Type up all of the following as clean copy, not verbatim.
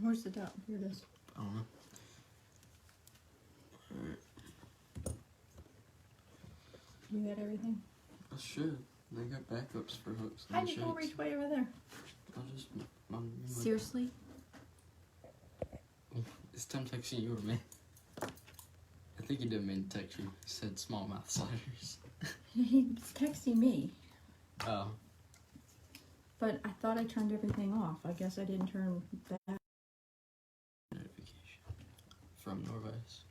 Where's the dot? Here it is. I don't know. Alright. You got everything? I should. They got backups for hooks. How'd you go reach way over there? Seriously? Is Tim texting you or me? I think he didn't mean to text you. He said smallmouth sliders. He's texting me. Oh. But I thought I turned everything off. I guess I didn't turn that. Notification from Norvise.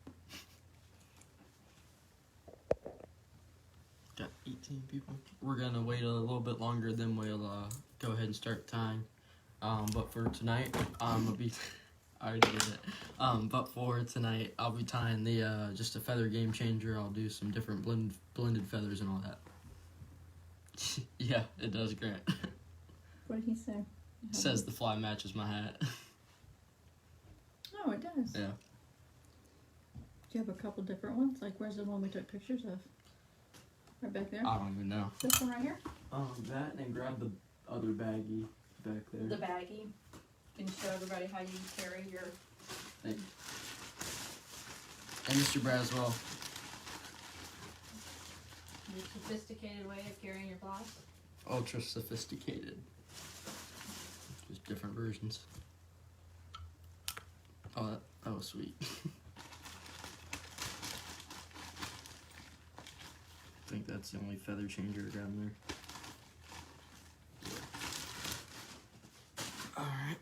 Got 18 people. We're gonna wait a little bit longer, then we'll go ahead and start tying. But for tonight, I'm gonna be. I already did it. But for tonight, I'll be tying the just a feather game changer. I'll do some different blended feathers and all that. Yeah, it does, Grant. What did he say? It says the fly matches my hat. Oh, it does. Yeah. Do you have a couple different ones? Like, where's the one we took pictures of? Right back there? I don't even know. This one right here? That, and grab the other baggie back there. The baggie. Can you show everybody how you carry your... Thank you. And Mr. Braswell. Your sophisticated way of carrying your flies? Ultra sophisticated. Just different versions. Oh, that was sweet. I think that's the only feather changer down there. Alright.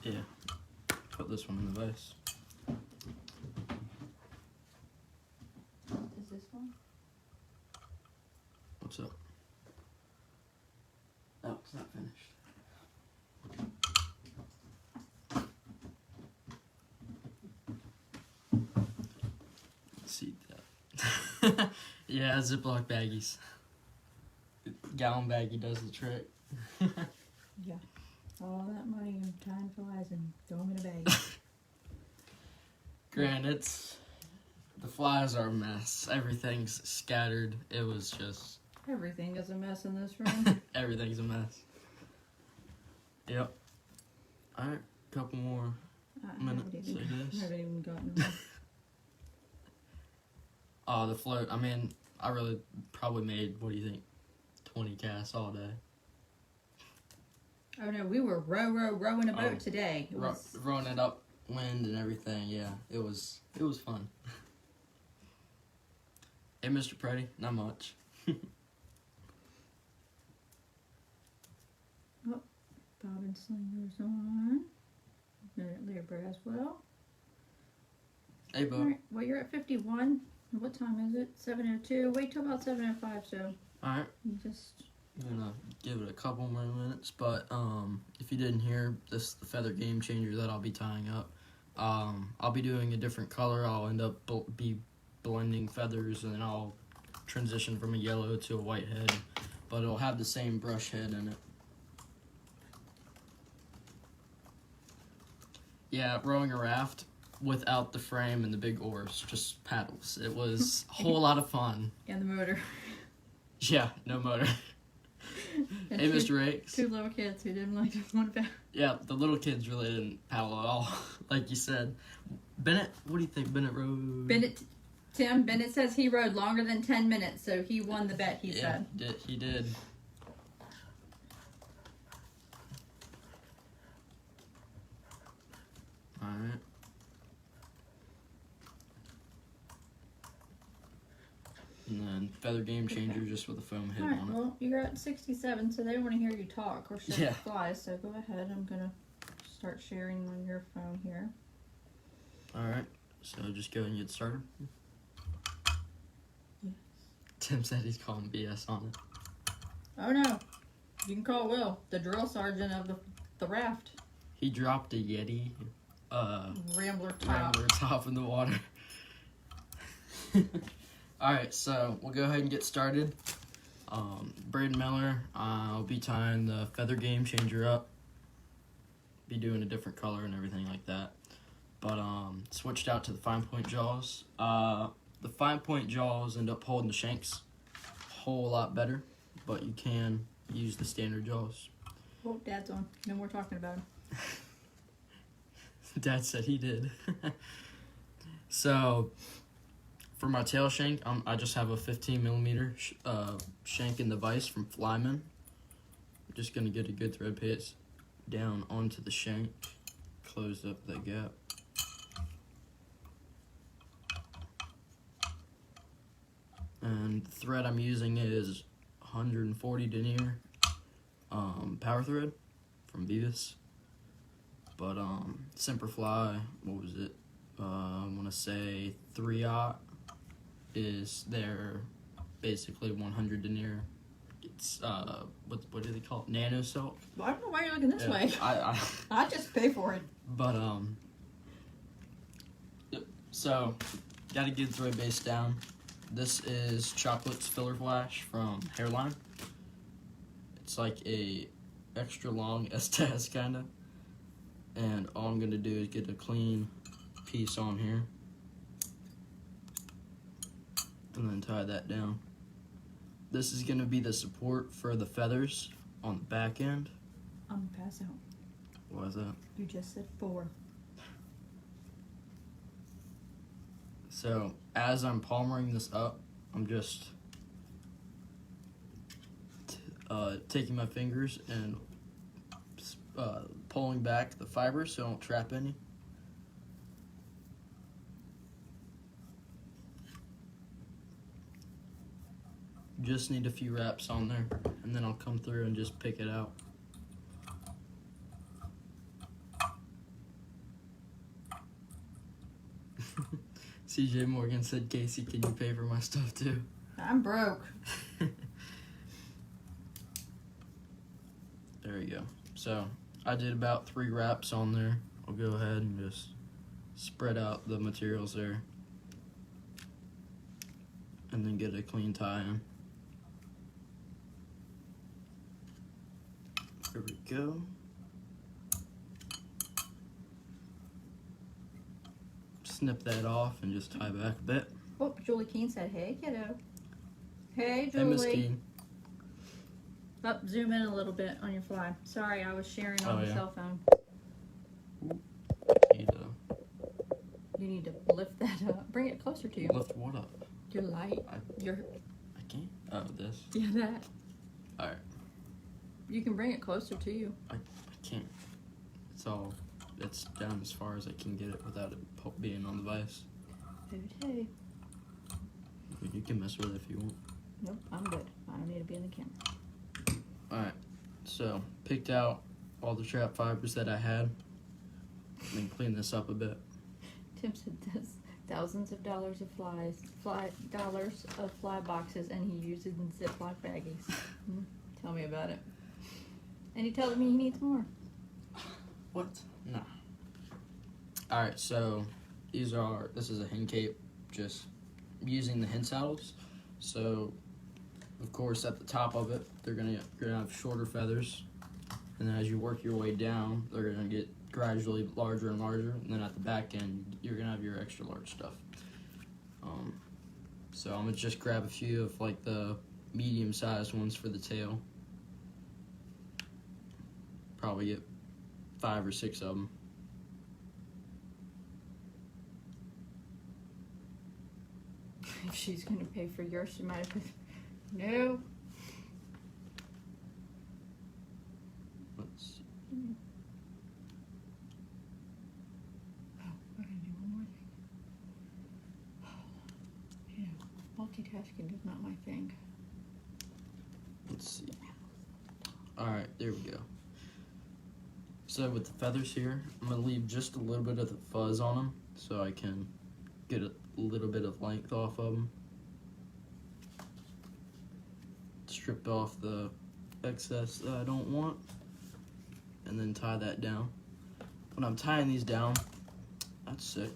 Yeah. Put this one in the vise. Is this one? What's up? Oh, it's not finished. See that? Yeah, Ziploc baggies. Gallon baggie does the trick. Yeah. All that money and tying flies and throw them in a bag. Granted, the flies are a mess. Everything's scattered. It was just... Everything is a mess in this room. Everything's a mess. Yep. Alright, couple more minutes, I guess. I haven't even gotten them. Oh, the float. I mean, I really probably made, what do you think, 20 casts all day. Oh no, we were rowing a boat today. It was... Rowing it up wind and everything, yeah. It was fun. Hey, Mr. Pretty, not much. Oh, bobbin slingers on. There, Braswell. Hey, Bo. Alright, well, you're at 51. What time is it? 7:02. Wait till about 7:05, so Alright. you just... I'm gonna give it a couple more minutes, but if you didn't hear, this is the feather game changer that I'll be tying up. I'll be doing a different color. I'll end up be blending feathers, and then I'll transition from a yellow to a white head, but it'll have the same brush head in it. Yeah, rowing a raft without the frame and the big oars, just paddles. It was a whole lot of fun. And the motor. Yeah, no motor. And hey, Mr. Rakes. Two little kids who didn't like to want to paddle. Yeah, the little kids really didn't paddle at all, like you said. Bennett, what do you think? Bennett rode? Bennett says he rode longer than 10 minutes, so he won the bet, he said. Yeah, he did. Alright. And then feather game changer just with a foam head Alright, on it. well, you're at 67, so they want to hear you talk or show Yeah. flies, so go ahead. I'm going to start sharing on your phone here. Alright, so just go and get started. Yes. Tim said he's calling BS on it. Oh no, you can call Will, the drill sergeant of the raft. He dropped a Yeti Rambler top in the water. Alright, so we'll go ahead and get started. Braden Miller, I'll be tying the feather game changer up. Be doing a different color and everything like that. But switched out to the fine point jaws. The fine point jaws end up holding the shanks a whole lot better, but you can use the standard jaws. Oh, Dad's on. No more talking about him. Dad said he did. So, for my tail shank, I just have a 15 millimeter shank in the vise from Flyman. I'm just gonna get a good thread paste down onto the shank, close up that gap. And the thread I'm using is 140 denier power thread from Veevus. But Semperfly, what was it? I want to say 3/0 is their basically 100 denier. It's what do they call it? Nano silk. Well, I don't know why you're looking this way. I just pay for it. But so got a good thread base down. This is Chocklett's filler flash from Hairline. It's like a extra long Estes kinda. And all I'm gonna do is get a clean piece on here. And then tie that down. This is gonna be the support for the feathers on the back end. I'm gonna pass out. Why is that? You just said 4. So as I'm palmering this up, I'm just taking my fingers and pulling back the fibers so I don't trap any. Just need a few wraps on there, and then I'll come through and just pick it out. CJ Morgan said, Casey, can you pay for my stuff too? I'm broke. There you go. So I did about 3 wraps on there. I'll go ahead and just spread out the materials there. And then get a clean tie in. There we go. Snip that off and just tie back a bit. Oh, Julie Keene said, hey, kiddo. Hey, Hey, Miss Julie. Keene. Up, zoom in a little bit on your fly. Sorry, I was sharing on the cell phone. You need to lift that up. Bring it closer to you. Lift what up? Your light. I can't. Oh, this. Yeah, that. All right. You can bring it closer to you. I can't. It's down as far as I can get it without it being on the vise. Hey. You can mess with it if you want. Nope, I'm good. I don't need to be in the camera. Alright, so picked out all the trap fibers that I had. And clean this up a bit. Tim said does thousands of dollars of fly boxes, and he uses in Ziploc baggies. Tell me about it. And he tells me he needs more. What? No. Alright, so this is a hen cape, just using the hen saddles. So of course at the top of it you're gonna have shorter feathers, and then as you work your way down they're gonna get gradually larger and larger, and then at the back end you're gonna have your extra large stuff. So I'm gonna just grab a few of like the medium sized ones for the tail. Probably get 5 or 6 of them. If she's going to pay for yours, she might have put... No. Let's see. Oh, we're going to do one more thing. Yeah, multitasking is not my thing. Let's see. Alright, there we go. So with the feathers here, I'm going to leave just a little bit of the fuzz on them so I can get a little bit of length off of them. Strip off the excess that I don't want, and then tie that down. When I'm tying these down, that's sick.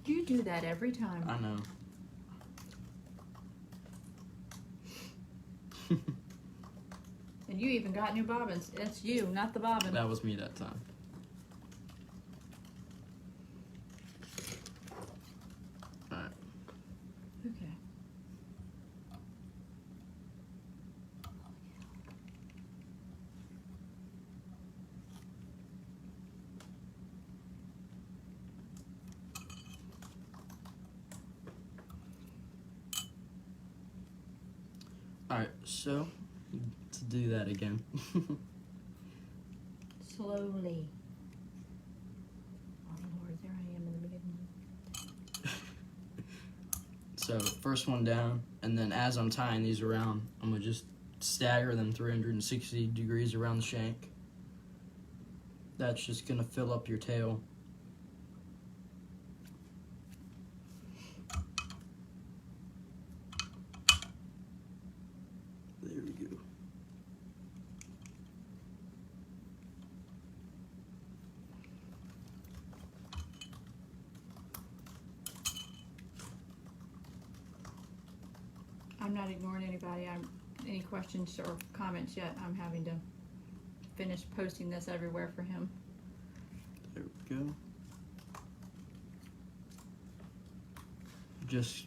You do that every time. I know. And you even got new bobbins. It's you, not the bobbin. That was me that time. Alright. Okay. Alright, so to do that again. Slowly. Oh Lord, there I am in the beginning. So first one down, and then as I'm tying these around, I'm gonna just stagger them 360 degrees around the shank. That's just gonna fill up your tail. There we go. I'm not ignoring anybody. Any questions or comments yet. I'm having to finish posting this everywhere for him. There we go. Just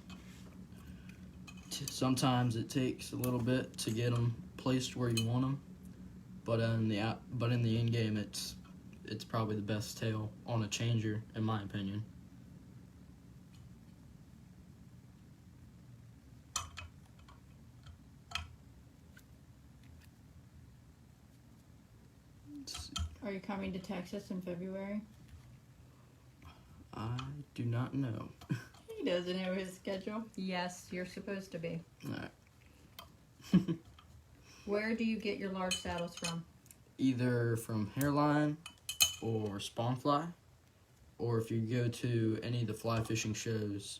sometimes it takes a little bit to get them placed where you want them, but in the end game, it's probably the best tail on a changer, in my opinion. Are you coming to Texas in February? I do not know. He doesn't know his schedule. Yes, you're supposed to be. Alright. Where do you get your large saddles from? Either from Hairline or Spawnfly, or if you go to any of the fly fishing shows,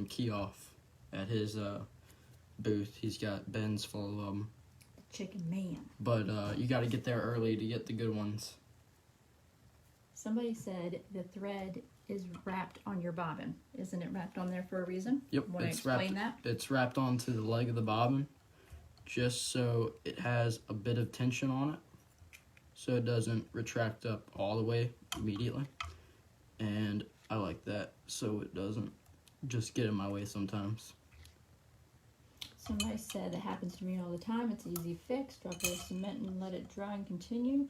Key Off at his booth, he's got bins full of them. Chicken man. But you got to get there early to get the good ones. Somebody said the thread is wrapped on your bobbin. Isn't it wrapped on there for a reason? Yep, Want to explain that? It's wrapped onto the leg of the bobbin, just so it has a bit of tension on it, so it doesn't retract up all the way immediately. And I like that, so it doesn't just get in my way sometimes. Somebody said it happens to me all the time. It's an easy fix. Drop it in cement and let it dry and continue.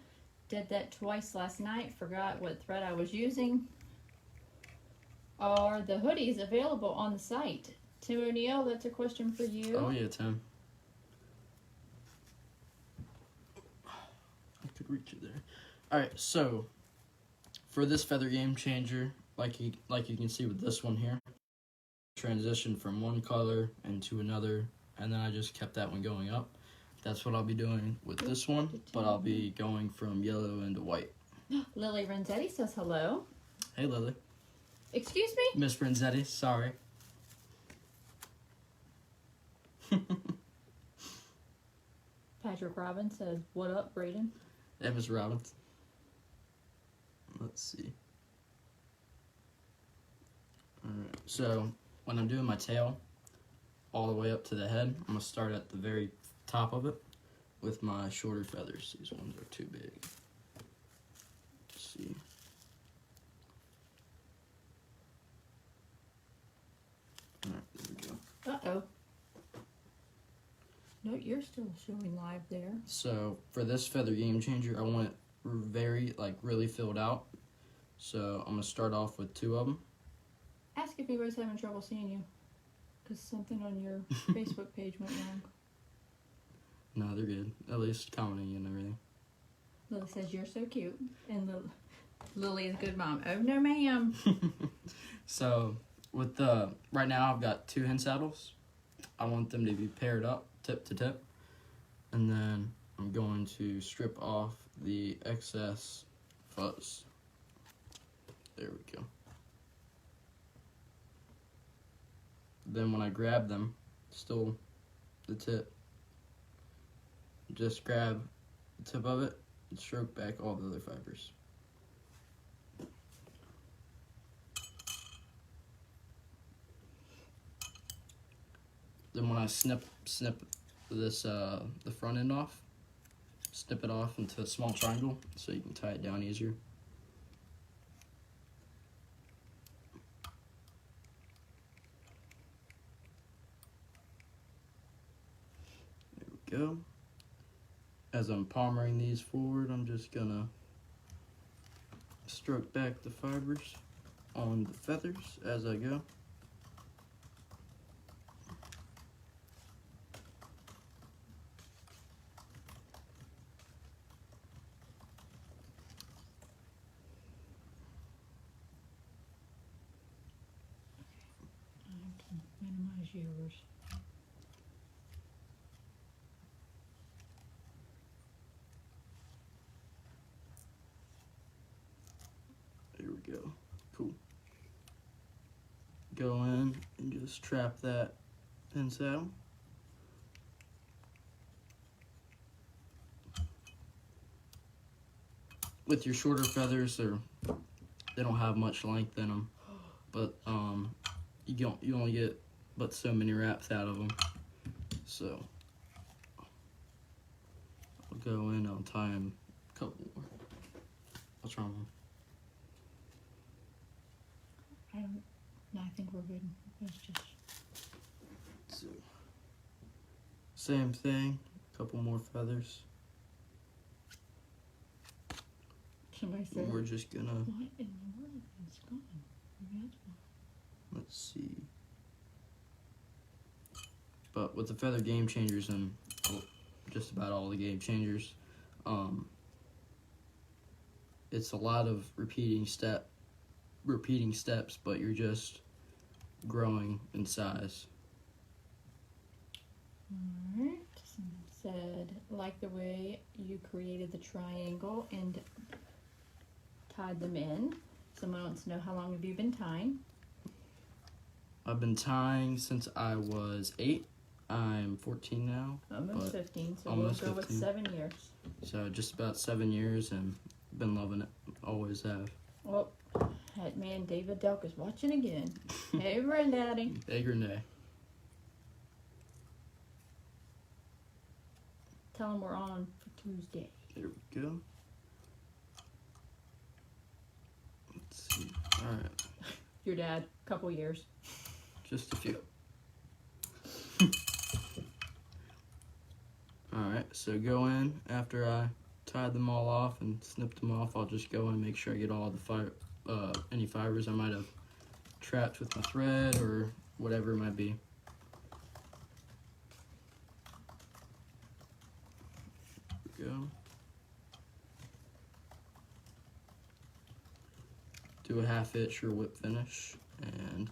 Did that twice last night. Forgot what thread I was using. Are the hoodies available on the site? Tim O'Neill, that's a question for you. Oh yeah, Tim. I could reach it there. Alright, so for this feather game changer, like you can see with this one here, transition from one color into another, and then I just kept that one going up. That's what I'll be doing with this one, but I'll be going from yellow into white. Lily Renzetti says hello. Hey Lily. Excuse me? Miss Renzetti, sorry. Patrick Robbins says, what up, Braden? Hey, Miss Robbins. Let's see. Alright, so when I'm doing my tail all the way up to the head, I'm going to start at the very top of it with my shorter feathers. These ones are too big. Let's see. Alright, there we go. Uh-oh. No, you're still showing live there. So for this feather game changer, I want it very, really filled out. So I'm going to start off with 2 of them. Ask if anybody's having trouble seeing you. Because something on your Facebook page went wrong. No, they're good. At least commenting and everything. Lily says, you're so cute. And Lily is a good mom. Oh, no, ma'am. So with right now I've got 2 hen saddles. I want them to be paired up, tip to tip. And then I'm going to strip off the excess fuzz. There we go. Then when I grab them, still the tip, just grab the tip of it and stroke back all the other fibers. Then when I snip this the front end off, snip it off into a small triangle so you can tie it down easier. There we go. As I'm palmering these forward, I'm just gonna stroke back the fibers on the feathers as I go. we go. Cool. Go in and just trap that Hen Saddle. With your shorter feathers, they don't have much length in them, but you only get but so many wraps out of them. So I'll go in, I'll tie him a couple more. What's wrong? No, I think we're good. It's just So, same thing, a couple more feathers. somebody said. And we're just gonna, What in the world is gone? Maybe that's why. let's see. But with the feather game changers and just about all the game changers, it's a lot of repeating steps, but you're just growing in size. Alright. Someone said, like the way you created the triangle and tied them in. Someone wants to know, how long have you been tying? I've been tying since I was 8. I'm 14 now. Almost 15, so almost we'll go 15. with 7 years. So just about 7 years and been loving it. Always have. Well, that man David Delk is watching again. Hey, Granddaddy. Hey, Grenade. Tell him we're on for Tuesday. There we go. Let's see. Alright. Your dad, couple years. Just a few. Alright, so go in after I tied them all off and snipped them off. I'll just go in and make sure I get all the any fibers I might have trapped with my thread or whatever it might be. There we go. Do a half hitch or whip finish and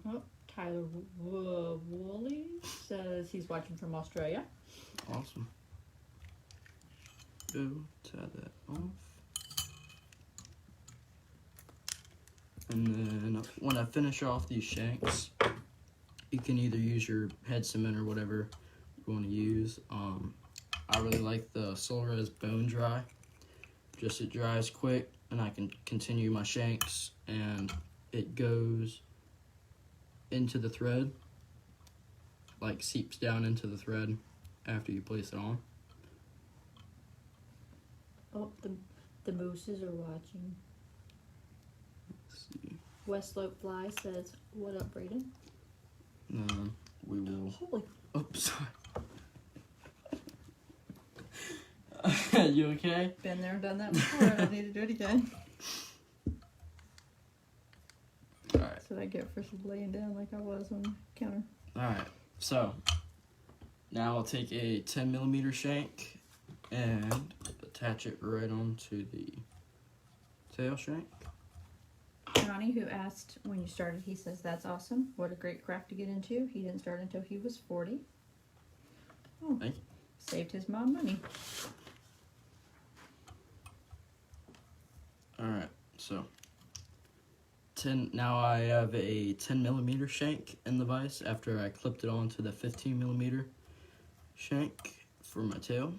Oh, Tyler Woolley says he's watching from Australia. awesome. Go, tie that off. And then when I finish off these shanks, you can either use your head cement or whatever you want to use. I really like the Solres Bone Dry. Just it dries quick and I can continue my shanks and it goes into the thread, like seeps down into the thread after you place it on. Oh, the mooses are watching. Let's see. West Slope Fly says, what up, Braden? We will. Holy. Oh, sorry. You okay? Been there, done that before. I don't need to do it again. Alright. That's what I get for laying down like I was on the counter. Alright, so now I'll take a 10mm shank and attach it right onto the tail shank. Johnny, who asked when you started, he says, that's awesome. What a great craft to get into. He didn't start until he was 40. Oh, Thank you. saved his mom money. Alright, so now I have a 10mm shank in the vise after I clipped it onto the 15mm shank for my tail.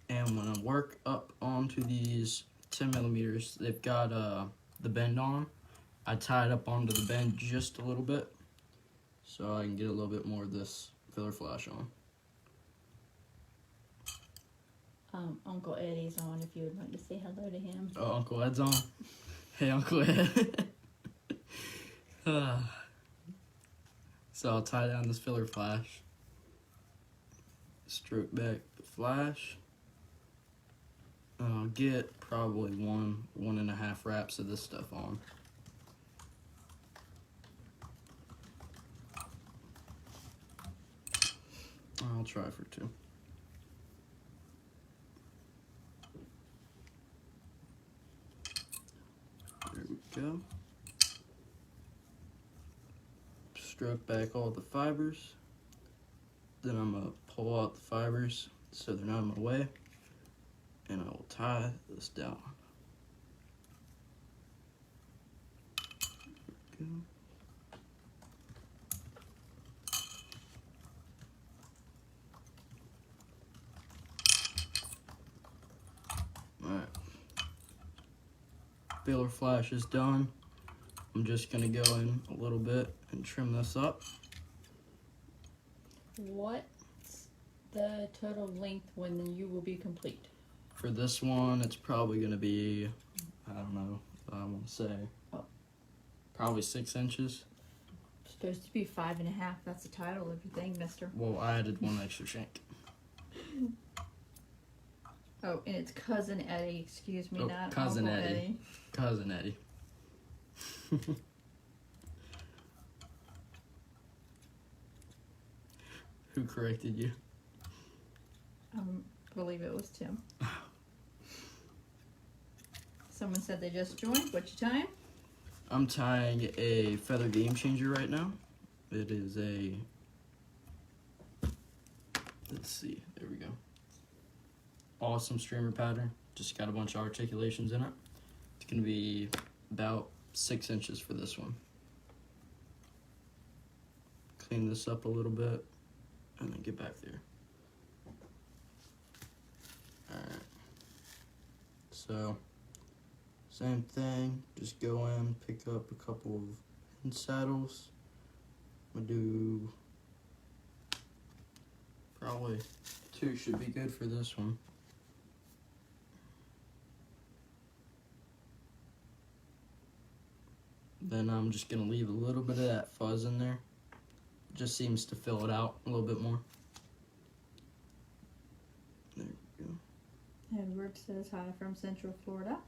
And when I work up onto these 10mm, they've got the bend on. I tie it up onto the bend just a little bit so I can get a little bit more of this filler flash on. Uncle Eddie's on if you would like to say hello to him. Oh, Uncle Ed's on. Hey, Uncle Ed. So I'll tie down this filler flash. Stroke back the flash. I'll get probably 1.5 wraps of this stuff on. I'll try for 2. go. Stroke back all the fibers. Then I'm going to pull out the fibers so they're not in my way. And I will tie this down. There we go. Alright. Baler flash is done. I'm just going to go in a little bit and trim this up. What's the total length when you will be complete? For this one, it's probably going to be, I don't know, I want to say, probably 6 inches. Supposed to be 5.5. That's the title of your thing, mister. Well, I added one extra shank. Oh, and it's Cousin Eddie. Excuse me, not Cousin Uncle Eddie. Cousin Eddie. Who corrected you? I believe it was Tim. Someone said they just joined. What you tying? I'm tying a feather game changer right now. It is a, let's see, there we go. Awesome streamer pattern. Just got a bunch of articulations in it. It's going to be about 6 inches for this one. Clean this up a little bit and then get back there. Alright. So, same thing. Just go in, pick up a couple of Hen Saddles. I'm going to do probably 2 should be good for this one. Then I'm just going to leave a little bit of that fuzz in there. It just seems to fill it out a little bit more. There we go. Edward says hi from Central Florida.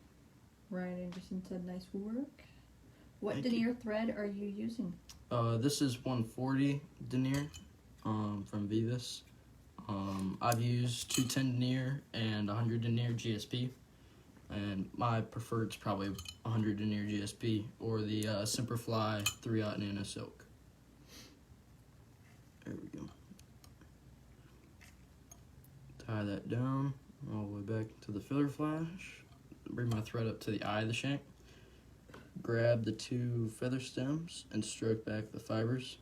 Ryan Anderson said nice work. What Thank denier thread are you using? This is 140 denier from Veevus. I've used 210 denier and 100 denier GSP. And my preferred is probably 100 denier GSP or the Simperfly 3/0 Nano Silk. There we go. Tie that down all the way back to the filler flash. Bring my thread up to the eye of the shank. Grab the 2 feather stems and stroke back the fibers.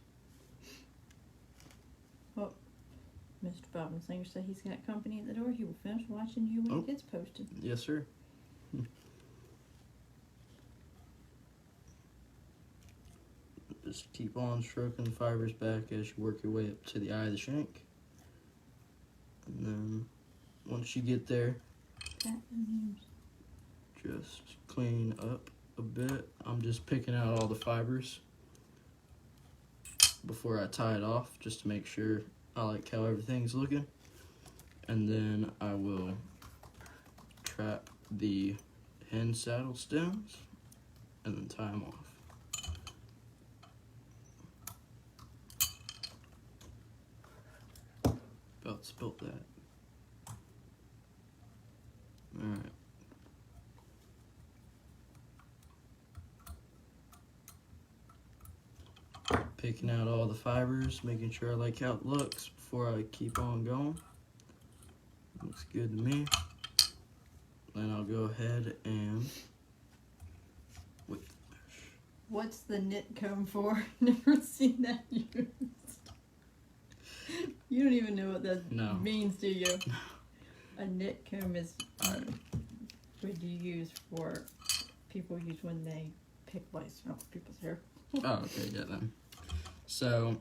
Well, Mr. Bobbin Singer said he's got company at the door. He will finish watching you when it gets posted. Yes, sir. Just keep on stroking the fibers back as you work your way up to the eye of the shank. And then once you get there, just clean up a bit. I'm just picking out all the fibers before I tie it off just to make sure I like how everything's looking. And then I will trap the Hen Saddle stems and then tie them off. About spilt that. Alright. Picking out all the fibers, making sure I like how it looks before I keep on going. Looks good to me. Then I'll go ahead and whip the fish. What's the knit comb for? Never seen that used. You don't even know what that means, do you? A knit comb is what you use for people use when they pick lice off people's hair. Oh, okay, yeah then. So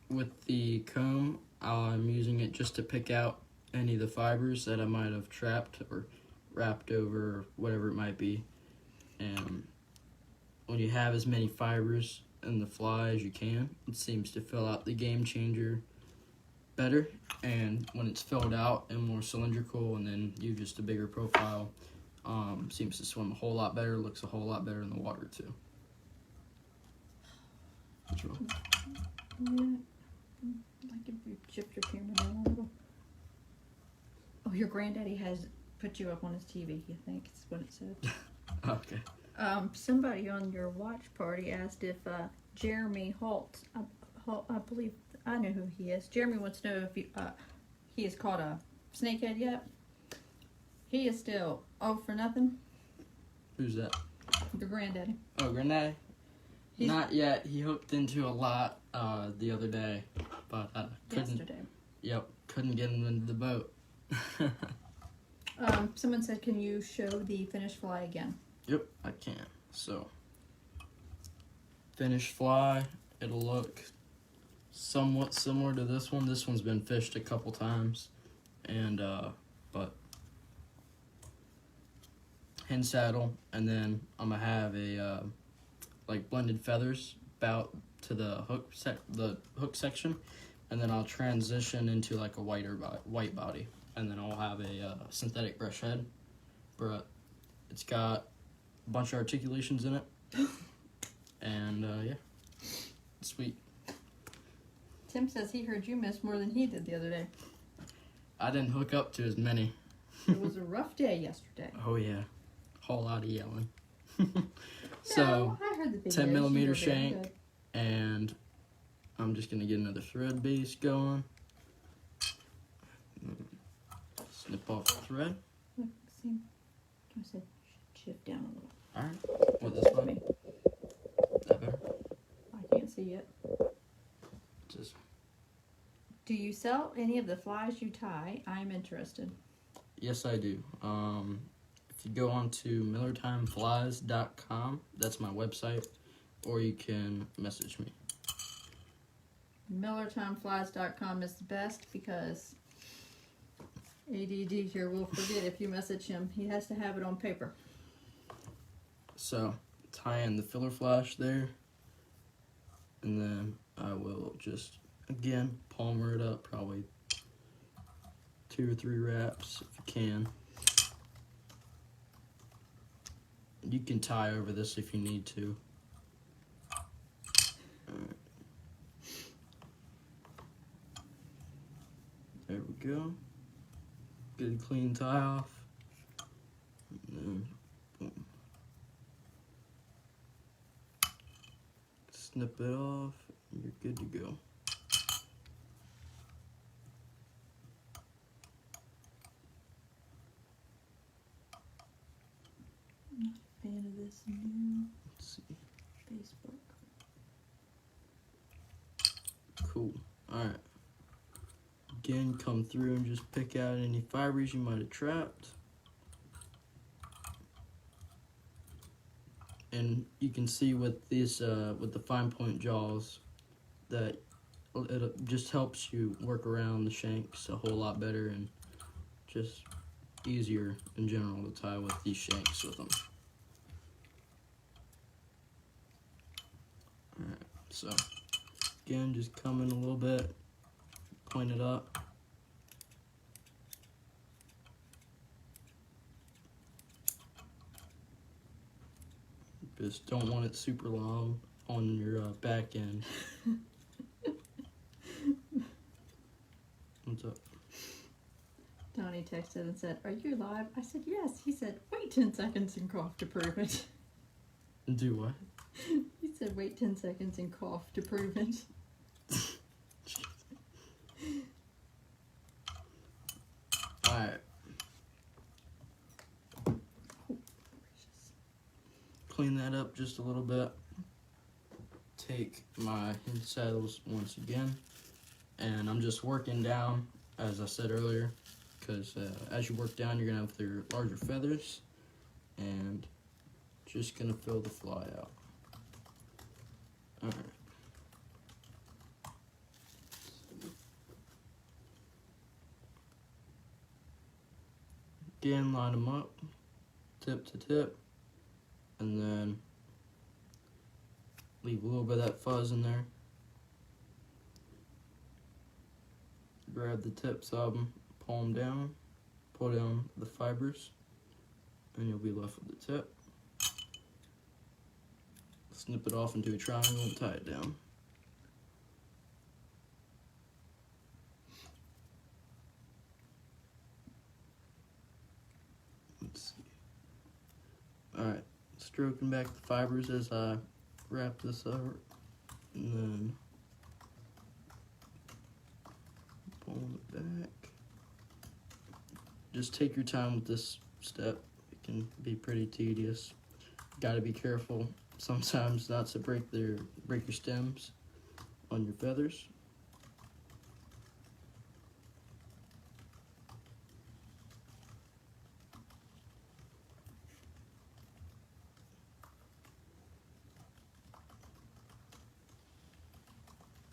with the comb, I'm using it just to pick out any of the fibers that I might have trapped or wrapped over or whatever it might be. And when you have as many fibers in the fly as you can, it seems to fill out the game changer better. And when it's filled out and more cylindrical and then you just a bigger profile, seems to swim a whole lot better, looks a whole lot better in the water too. What's wrong? Like if you shift your camera down a little. Oh, your granddaddy has put you up on his TV, I think is what it said. Okay. Somebody on your watch party asked if Jeremy Holt, I believe I know who he is. Jeremy wants to know if he has caught a snakehead yet. He is still for nothing. Who's that? Your granddaddy. Oh, Grenade? Not yet. He hooked into a lot the other day, but couldn't. Yesterday. Yep, couldn't get him into the boat. Someone said, "Can you show the finished fly again?" Yep, I can. So, finished fly. It'll look somewhat similar to this one. This one's been fished a couple times, and but Hen Saddle, and then I'm gonna have a like blended feathers about to the hook section, and then I'll transition into like a white body, and then I'll have a synthetic brush head, but it's got a bunch of articulations in it, and yeah, sweet. Tim says he heard you miss more than he did the other day. I didn't hook up to as many. It was a rough day yesterday. Oh yeah, whole lot of yelling. So No, I heard the videos. 10 You millimeter were very shank, good. and I'm just gonna get another thread base going. Snip off the thread. Look, see, I said shift down a little. All right. What, this way? That better? I can't see yet. Just Do you sell any of the flies you tie? I'm interested. yes, I do. If you go on to millertimeflies.com, that's my website, or you can message me. MillerTimeFlies.com is the best because ADD here will forget if you message him. He has to have it on paper. So tie in the filler flash there, and then I will just again palmer it up, probably 2 or 3 wraps if you can. You can tie over this if you need to. Alright. There we go. Good clean tie off. And then, boom. Snip it off, and you're good to go. Fan of this new Let's see. Facebook. Cool. Alright. Again, come through and just pick out any fibers you might have trapped. And you can see with these, with the fine point jaws, that it just helps you work around the shanks a whole lot better, and just easier in general to tie with these shanks with them. Alright, so again, just come in a little bit, point it up. Just don't want it super long on your back end. What's up? Donnie texted and said, "Are you live?" I said, "Yes." He said, "Wait 10 seconds and cough to prove it." Do what? He said, "Wait 10 seconds and cough to prove it." Alright. Clean that up just a little bit. Take my Hen Saddles once again, and I'm just working down, as I said earlier, because as you work down, you're going to have your larger feathers, and just going to fill the fly out. Alright. Again, line them up, tip to tip, and then leave a little bit of that fuzz in there. Grab the tips of them, pull them down, pull down the fibers, and you'll be left with the tip. Snip it off into a triangle and tie it down. Let's see. Alright, let's stroking back the fibers as I wrap this up, and then pulling it back. Just take your time with this step. It can be pretty tedious. Got to be careful sometimes not to break your stems on your feathers.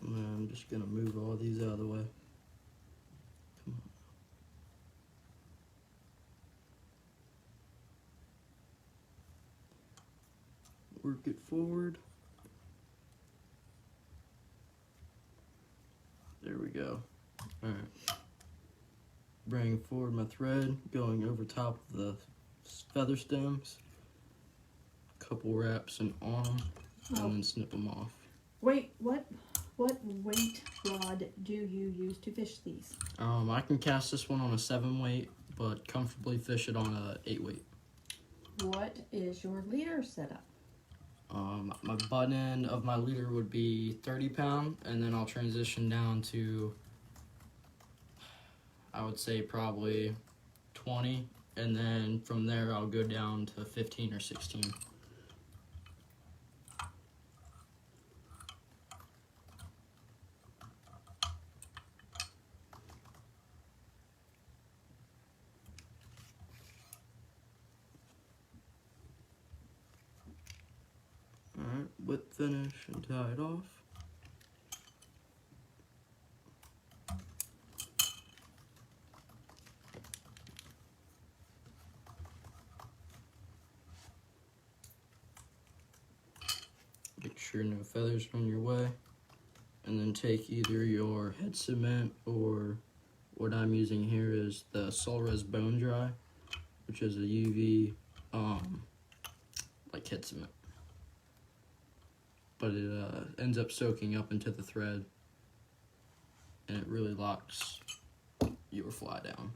And then I'm just gonna move all these out of the way. Come on. Work it forward. There we go. Alright. Bring forward my thread, going over top of the feather stems. Couple wraps and on them, and then snip them off. Wait, what weight rod do you use to fish these? I can cast this one on a 7 weight, but comfortably fish it on a 8 weight. What is your leader setup? My butt end of my leader would be 30 pound, and then I'll transition down to, I would say probably 20, and then from there I'll go down to 15 or 16. Alright, whip finish and tie it off. Make sure no feathers are on your way. And then take either your head cement, or what I'm using here is the Solres Bone Dry, which is a UV like head cement. But it ends up soaking up into the thread, and it really locks your fly down.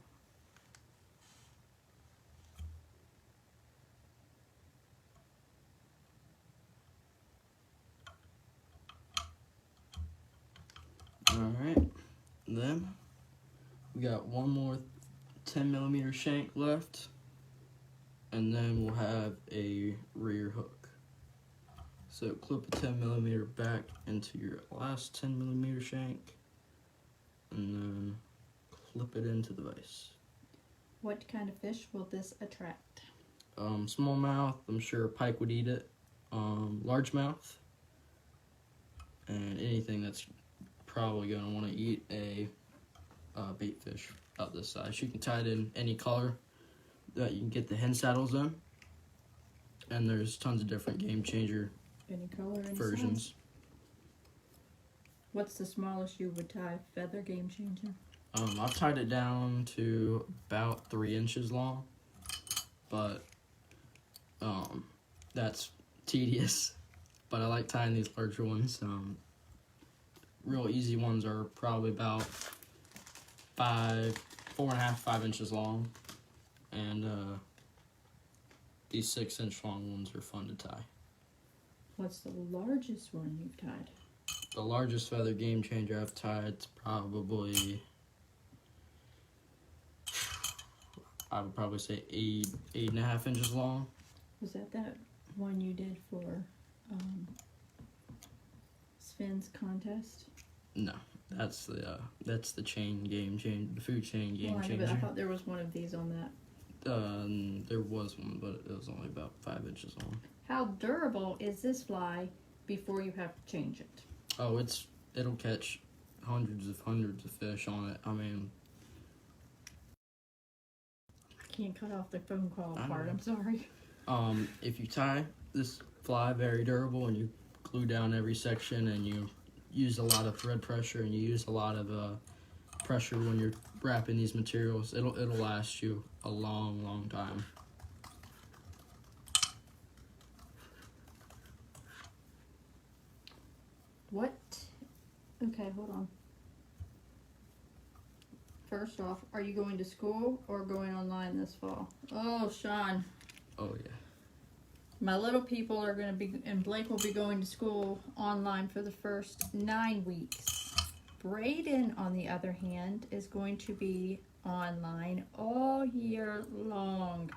Alright, then we got one more 10mm shank left, and then we'll have a rear hook. So clip a 10mm back into your last 10mm shank, and then clip it into the vise. What kind of fish will this attract? Smallmouth, I'm sure pike would eat it. Largemouth, and anything that's probably going to want to eat a baitfish about this size. You can tie it in any color that you can get the hen saddles in, and there's tons of different game changer Any color, any versions. size? What's the smallest you would tie feather game changer? I've tied it down to about 3 inches long, but that's tedious. But I like tying these larger ones. Real easy ones are probably about 4.5, 5 inches long, and these 6-inch long ones are fun to tie. What's the largest one you've tied? The largest feather game changer I've tied is probably, I would probably say 8.5 inches long. Was that one you did for Sven's contest? No, that's the chain game changer, the food chain game changer. I thought there was one of these on that. There was one, but it was only about 5 inches long. How durable is this fly before you have to change it? Oh, it'll catch hundreds of fish on it. I mean, I can't cut off the phone call part. know. I'm sorry. If you tie this fly very durable, and you glue down every section, and you use a lot of thread pressure, and you use a lot of pressure when you're wrapping these materials, it'll last you a long time. What? Okay, hold on. First off, are you going to school or going online this fall? Oh, Sean. Oh yeah. My little people are going to be, and Blake will be going to school online for the first 9 weeks. Braden, on the other hand, is going to be online all year long.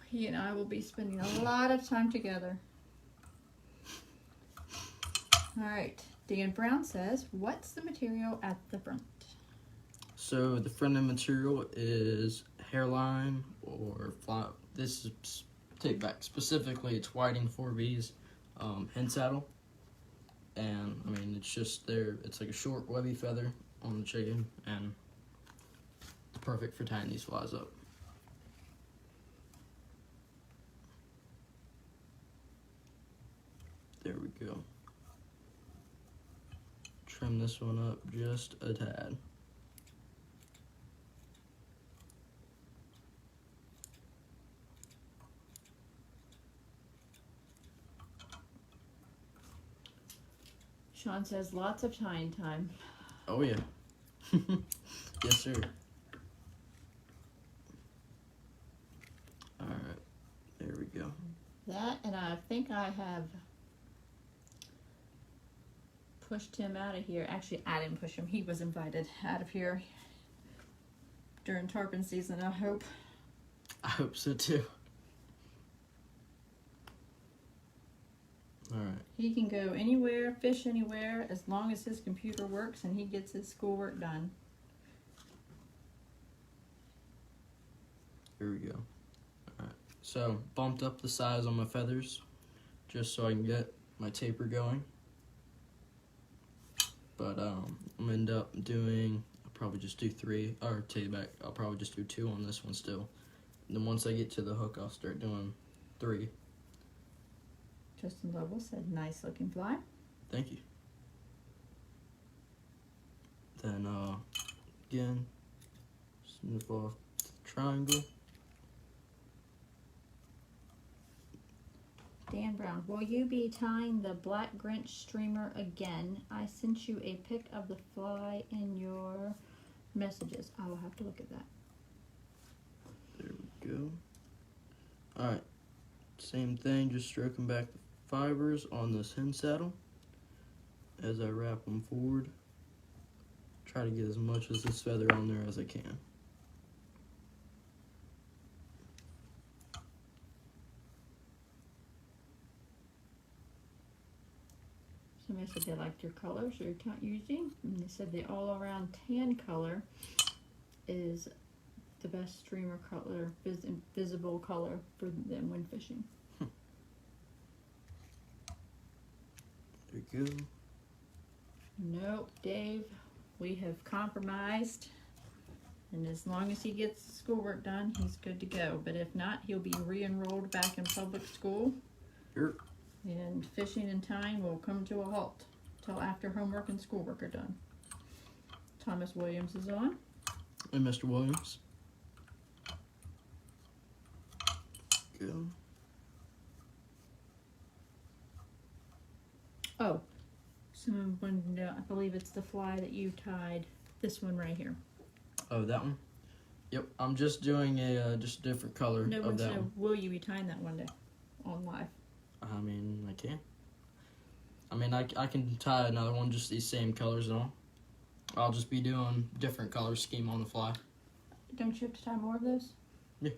He and I will be spending a lot of time together. All right, Dan Brown says, what's the material at the front? So the front end material is hairline or fly. This is, take back, specifically it's whiting 4V's Hen Saddle. And I mean, it's just there, it's like a short webby feather on the chicken, and it's perfect for tying these flies up. There we go. Trim this one up just a tad. Sean says lots of tying time. Oh yeah. Yes sir. Alright, there we go. That, and I think I have pushed him out of here. Actually, I didn't push him. He was invited out of here during tarpon season, I hope. I hope so too. Alright. He can go anywhere, fish anywhere, as long as his computer works and he gets his schoolwork done. Here we go. Alright. So, bumped up the size on my feathers just so I can get my taper going. But I'm gonna end up doing, I'll probably just do 3, or take it back, I'll probably just do 2 on this one still. And then once I get to the hook, I'll start doing 3. Justin Lovell said, nice looking fly. Thank you. Then, again, snip off the triangle. Dan Brown, will you be tying the black Grinch streamer again? I sent you a pic of the fly in your messages. I will have to look at that. There we go. Alright, same thing, just stroking back the fibers on this hen saddle as I wrap them forward. Try to get as much of this feather on there as I can. Somebody said they liked your colors you're using, and they said the all-around tan color is the best streamer color, visible color for them when fishing. There you go. Nope, Dave, we have compromised, and as long as he gets the schoolwork done, he's good to go. But if not, he'll be re-enrolled back in public school. Sure. And fishing and tying will come to a halt till after homework and schoolwork are done. Thomas Williams is on. And Mr. Williams. Go. Oh, someone wanted to know, I believe it's the fly that you tied, this one right here. Oh, that one? Yep, I'm just doing a just a different color No of one that said, one. will you be tying that one day on live? I mean, I can. I mean, I can tie another one, just these same colors and all. I'll just be doing different color scheme on the fly. Don't you have to tie more of those? Yeah.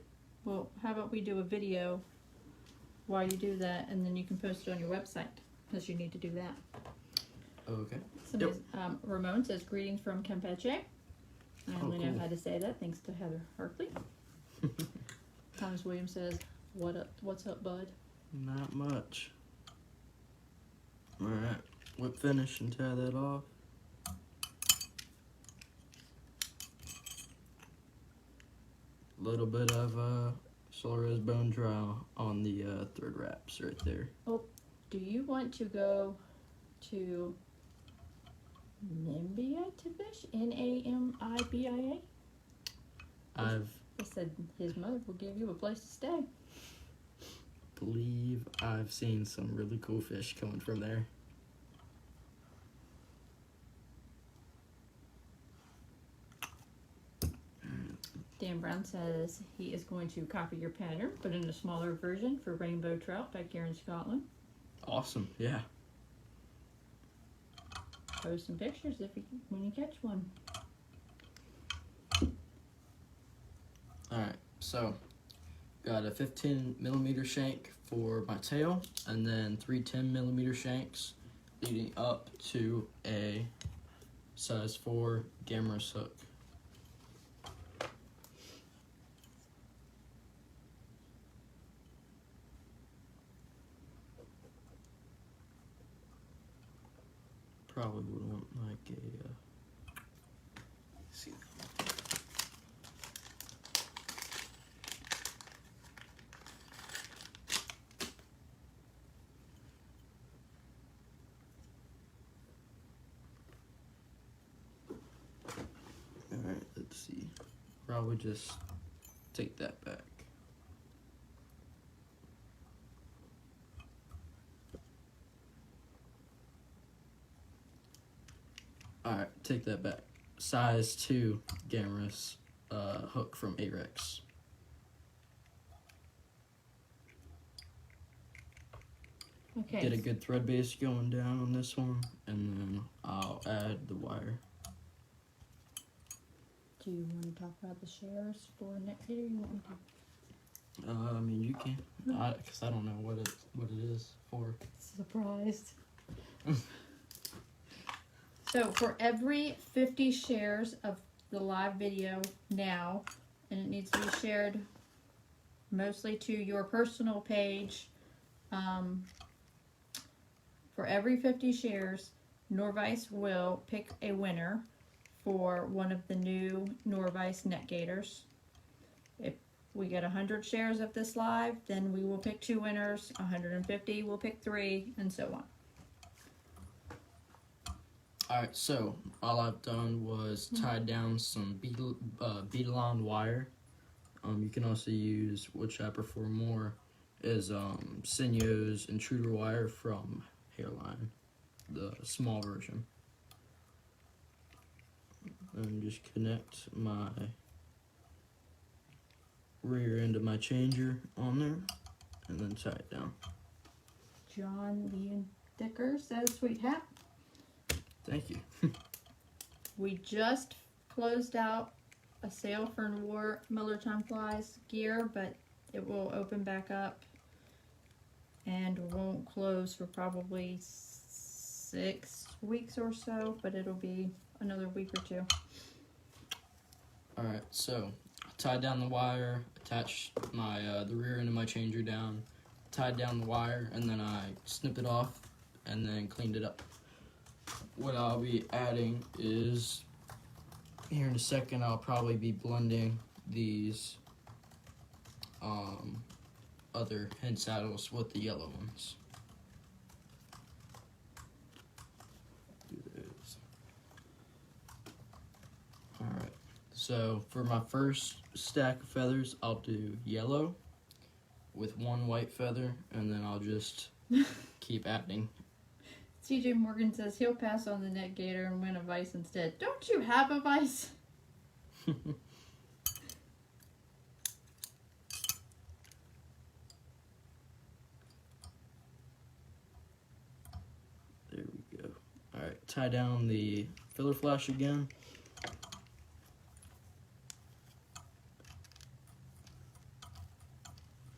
Well, how about we do a video while you do that, and then you can post it on your website, because you need to do that. Okay. Ramon says, greetings from Campeche. I only know cool. how to say that, thanks to Heather Harkley. Thomas Williams says, what's up, bud? Not much. Alright, whip finish and tie that off. A little bit of Solaris bone dry on the thread wraps right there. Oh, do you want to go to Namibia to fish? Namibia? I He said his mother will give you a place to stay. believe I've seen some really cool fish coming from there. Dan Brown says he is going to copy your pattern, but in a smaller version for rainbow trout back here in Scotland. Awesome, yeah. Post some pictures when you catch one. Alright, so got a 15mm shank for my tail, and then 3 10mm shanks leading up to a size 4 Gammarus hook. Probably would want like a see. Alright, let's see. Probably just take that back. Alright, take that back. Size 2 Gammarus hook from Ahrex. Okay. Get a good thread base going down on this one, and then I'll add the wire. Do you want to talk about the shares for next year? You want me to? I mean, you can, because I don't know what it is for. Surprised. So for every 50 shares of the live video now, and it needs to be shared mostly to your personal page, for every 50 shares, Norvise will pick a winner for one of the new Norvise net gaiters. If we get 100 shares of this live, then we will pick 2 winners, 150 will pick 3, and so on. Alright, so all I've done was tied down some beadalon wire. You can also use, which I prefer more, is Sinyo's intruder wire from Hairline, the small version. And just connect my rear end of my changer on there, and then tie it down. John Lee Dicker says, "Sweet hat." Thank you. We just closed out a sale for Miller Time Flies gear, but it will open back up and won't close for probably 6 weeks or so, but it'll be another week or 2. Alright, so I tied down the wire, attached my the rear end of my changer down, tied down the wire, and then I snipped it off and then cleaned it up. What I'll be adding is, here in a second, I'll probably be blending these other Hen Saddles with the yellow ones. Do those. Alright, so for my first stack of feathers, I'll do yellow with 1 white feather, and then I'll just keep adding. CJ Morgan says he'll pass on the net gator and win a vise instead. Don't you have a vise? There we go. Alright, tie down the filler flash again.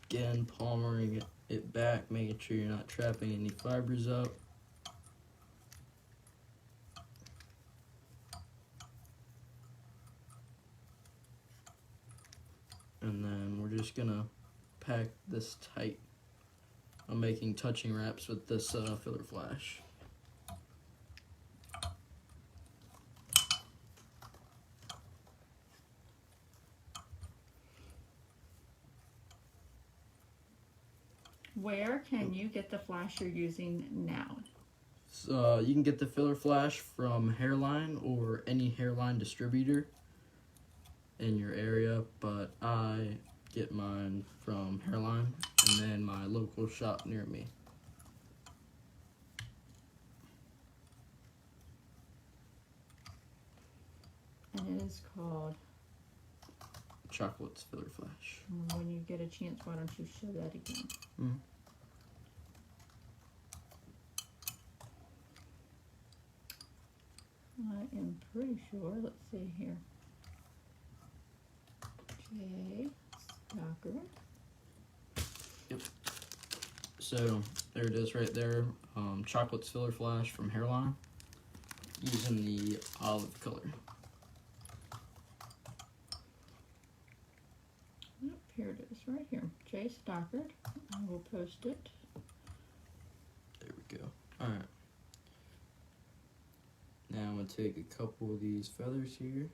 Again, palmering it back, making sure you're not trapping any fibers up. And then we're just gonna pack this tight. I'm making touching wraps with this filler flash. Where can you get the flash you're using now? So you can get the filler flash from Hairline or any Hairline distributor in your area, but I get mine from Hairline and then my local shop near me. And it is called Chocklett's Feather Flash. When you get a chance, why don't you show that again? Mm. I am pretty sure, let's see here. J. Stalker. Yep. So there it is right there. Chocklett's Filler Flash from Hairline, using the olive color. Yep, here it is, right here. J. Stockard. I will post it. There we go. Alright. Now I'm going to take a couple of these feathers here.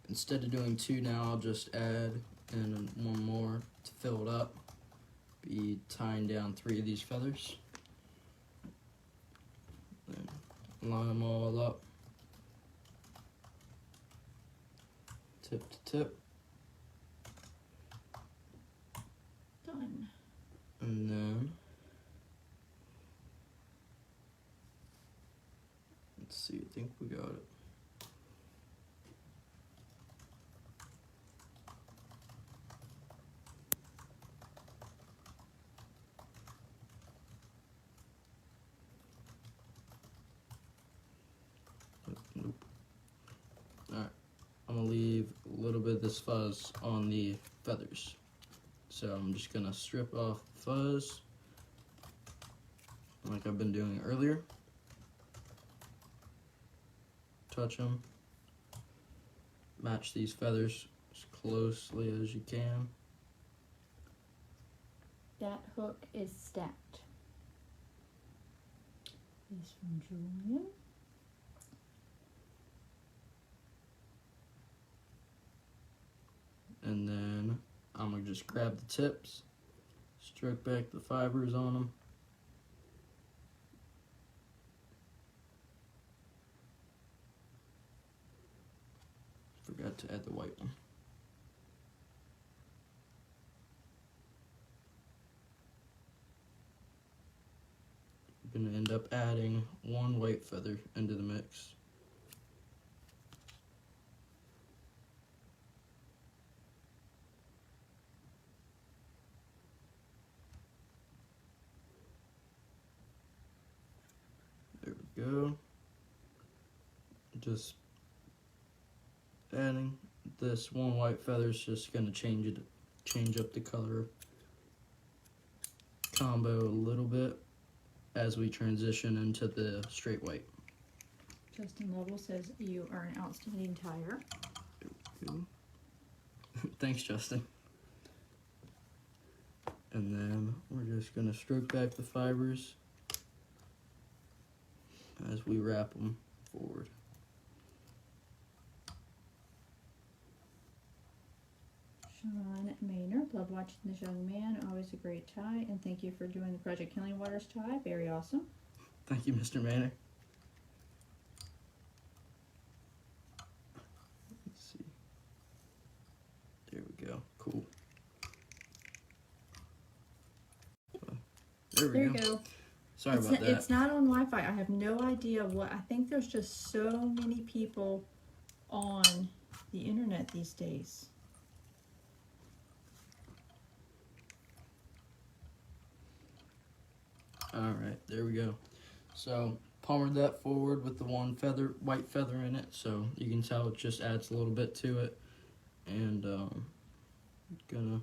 Instead of doing 2 now, I'll just add in 1 more to fill it up. Be tying down 3 of these feathers. Then line them all up. Tip to tip. Done. And then let's see, I think we got it. Nope. Alright, I'm gonna leave a little bit of this fuzz on the feathers. So I'm just gonna strip off the fuzz like I've been doing earlier. Touch them. Match these feathers as closely as you can. That hook is stacked. This from Julian. And then I'm gonna just grab the tips, stroke back the fibers on them. Forgot to add the white one. I'm gonna end up adding 1 white feather into the mix. There we go. Just adding this 1 white feather is just gonna change up the color combo a little bit as we transition into the straight white. Justin Lovell says you are an outstanding tire. Thanks, Justin. And then we're just gonna stroke back the fibers as we wrap them forward. Sean Maynard, love watching this young man, always a great tie, and thank you for doing the Project Healing Waters tie, very awesome. Thank you, Mr. Manor. Let's see. There we go. Cool. There we go. Sorry about that. It's not on Wi-Fi. I have no idea what. I think there's just so many people on the internet these days. Alright, there we go. So, palmered that forward with the 1 white feather in it, so you can tell it just adds a little bit to it. And gonna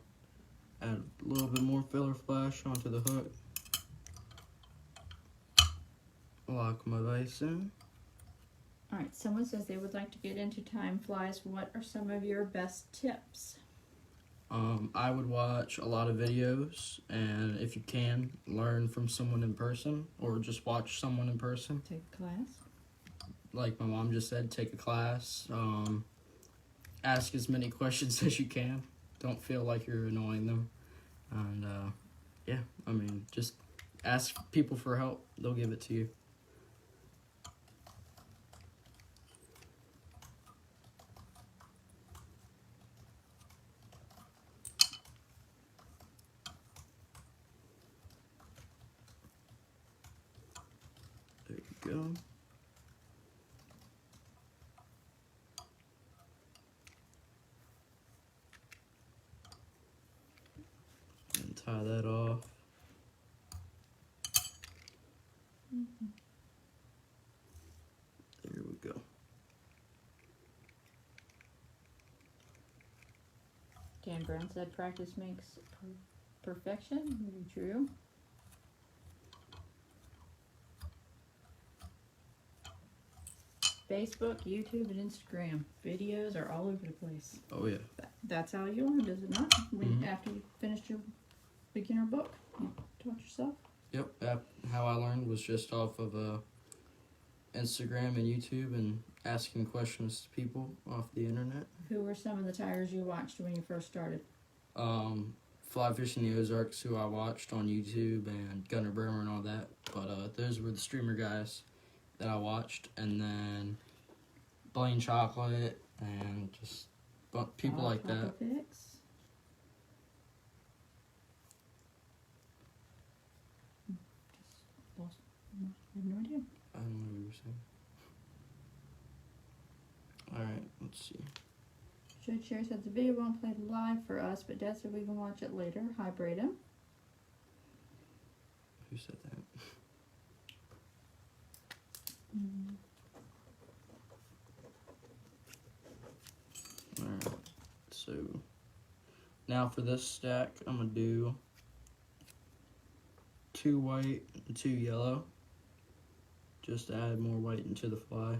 add a little bit more filler flash onto the hook. Lock my vise in. Alright, someone says they would like to get into time flies. What are some of your best tips? I would watch a lot of videos, and if you can, learn from someone in person, or just watch someone in person. Take a class. Like my mom just said, take a class. Ask as many questions as you can. Don't feel like you're annoying them. And yeah, I mean, just ask people for help. They'll give it to you. There you go. tie that off. There we go. Dan Brown said practice makes perfection. Very true. Facebook, YouTube, and Instagram videos are all over the place. Oh yeah. That's how you learned, is it not? After you finished your beginner book, you taught yourself? Yep. How I learned was just off of Instagram and YouTube and asking questions to people off the internet. Who were some of the tires you watched when you first started? Fly Fishing the Ozarks, who I watched on YouTube, and Gunnar Burmer and all that. But those were the streamer guys that I watched, and then Blaine Chocklett and just people like that. Fix. Just lost. I have no idea. I don't know what you were saying. Alright, let's see. Should share said the video won't play live for us, but Dad said we can watch it later. Hi, Braden. Who said that? Alright, so now for this stack, I'm going to do 2 white and 2 yellow, just to add more white into the fly.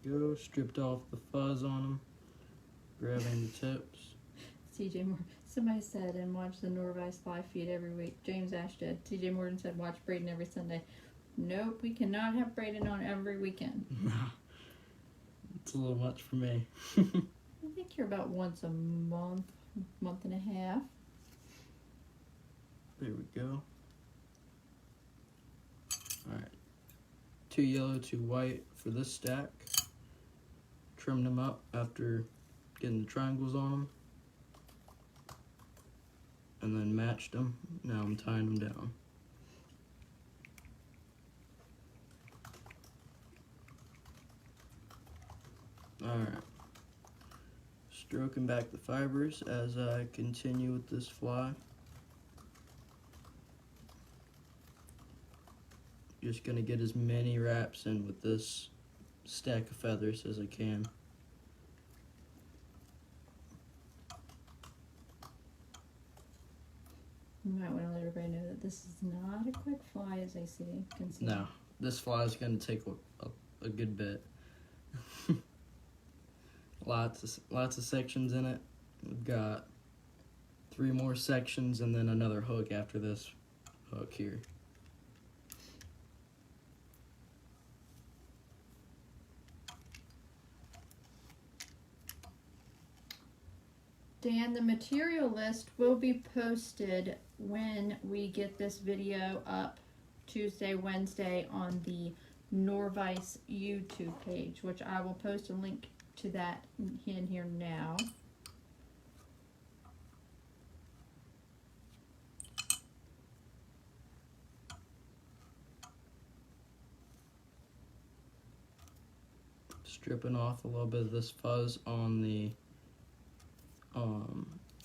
There we go, stripped off the fuzz on them, grabbing the tips. TJ Moore. Somebody said and watch the Norvise fly feed every week. James Ash did. TJ Morton said watch Braden every Sunday. Nope, we cannot have Braden on every weekend. It's a little much for me. I think you're about once a month, month and a half. There we go. Alright. 2 yellow, 2 white for this stack. Trimmed them up after getting the triangles on them. And then matched them. Now I'm tying them down. Alright. Stroking back the fibers as I continue with this fly. Just gonna get as many wraps in with this stack of feathers as I can. You might want to let everybody know that this is not a quick fly, as I can see. No, this fly is going to take a good bit. Lots of sections in it. We've got 3 more sections and then another hook after this hook here. Dan, the material list will be posted when we get this video up Tuesday, Wednesday on the Norvise YouTube page, which I will post a link to that in here now. Stripping off a little bit of this fuzz on the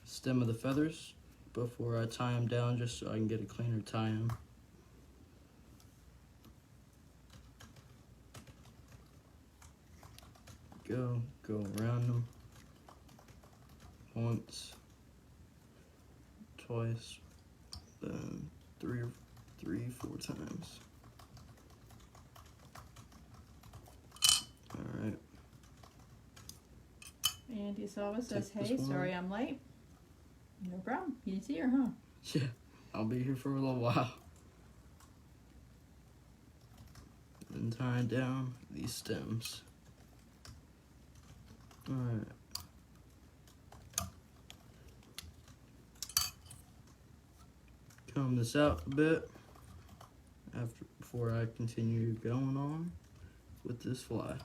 stem of the feathers before I tie them down, just so I can get a cleaner tie-in. Go around them once, twice, then 4 times. Alright. Andy Silva says, Take hey, this one. sorry I'm late. No problem. You didn't see her, huh? Yeah, I'll be here for a little while. And tie down these stems. Alright. Comb this out a bit before I continue going on with this fly.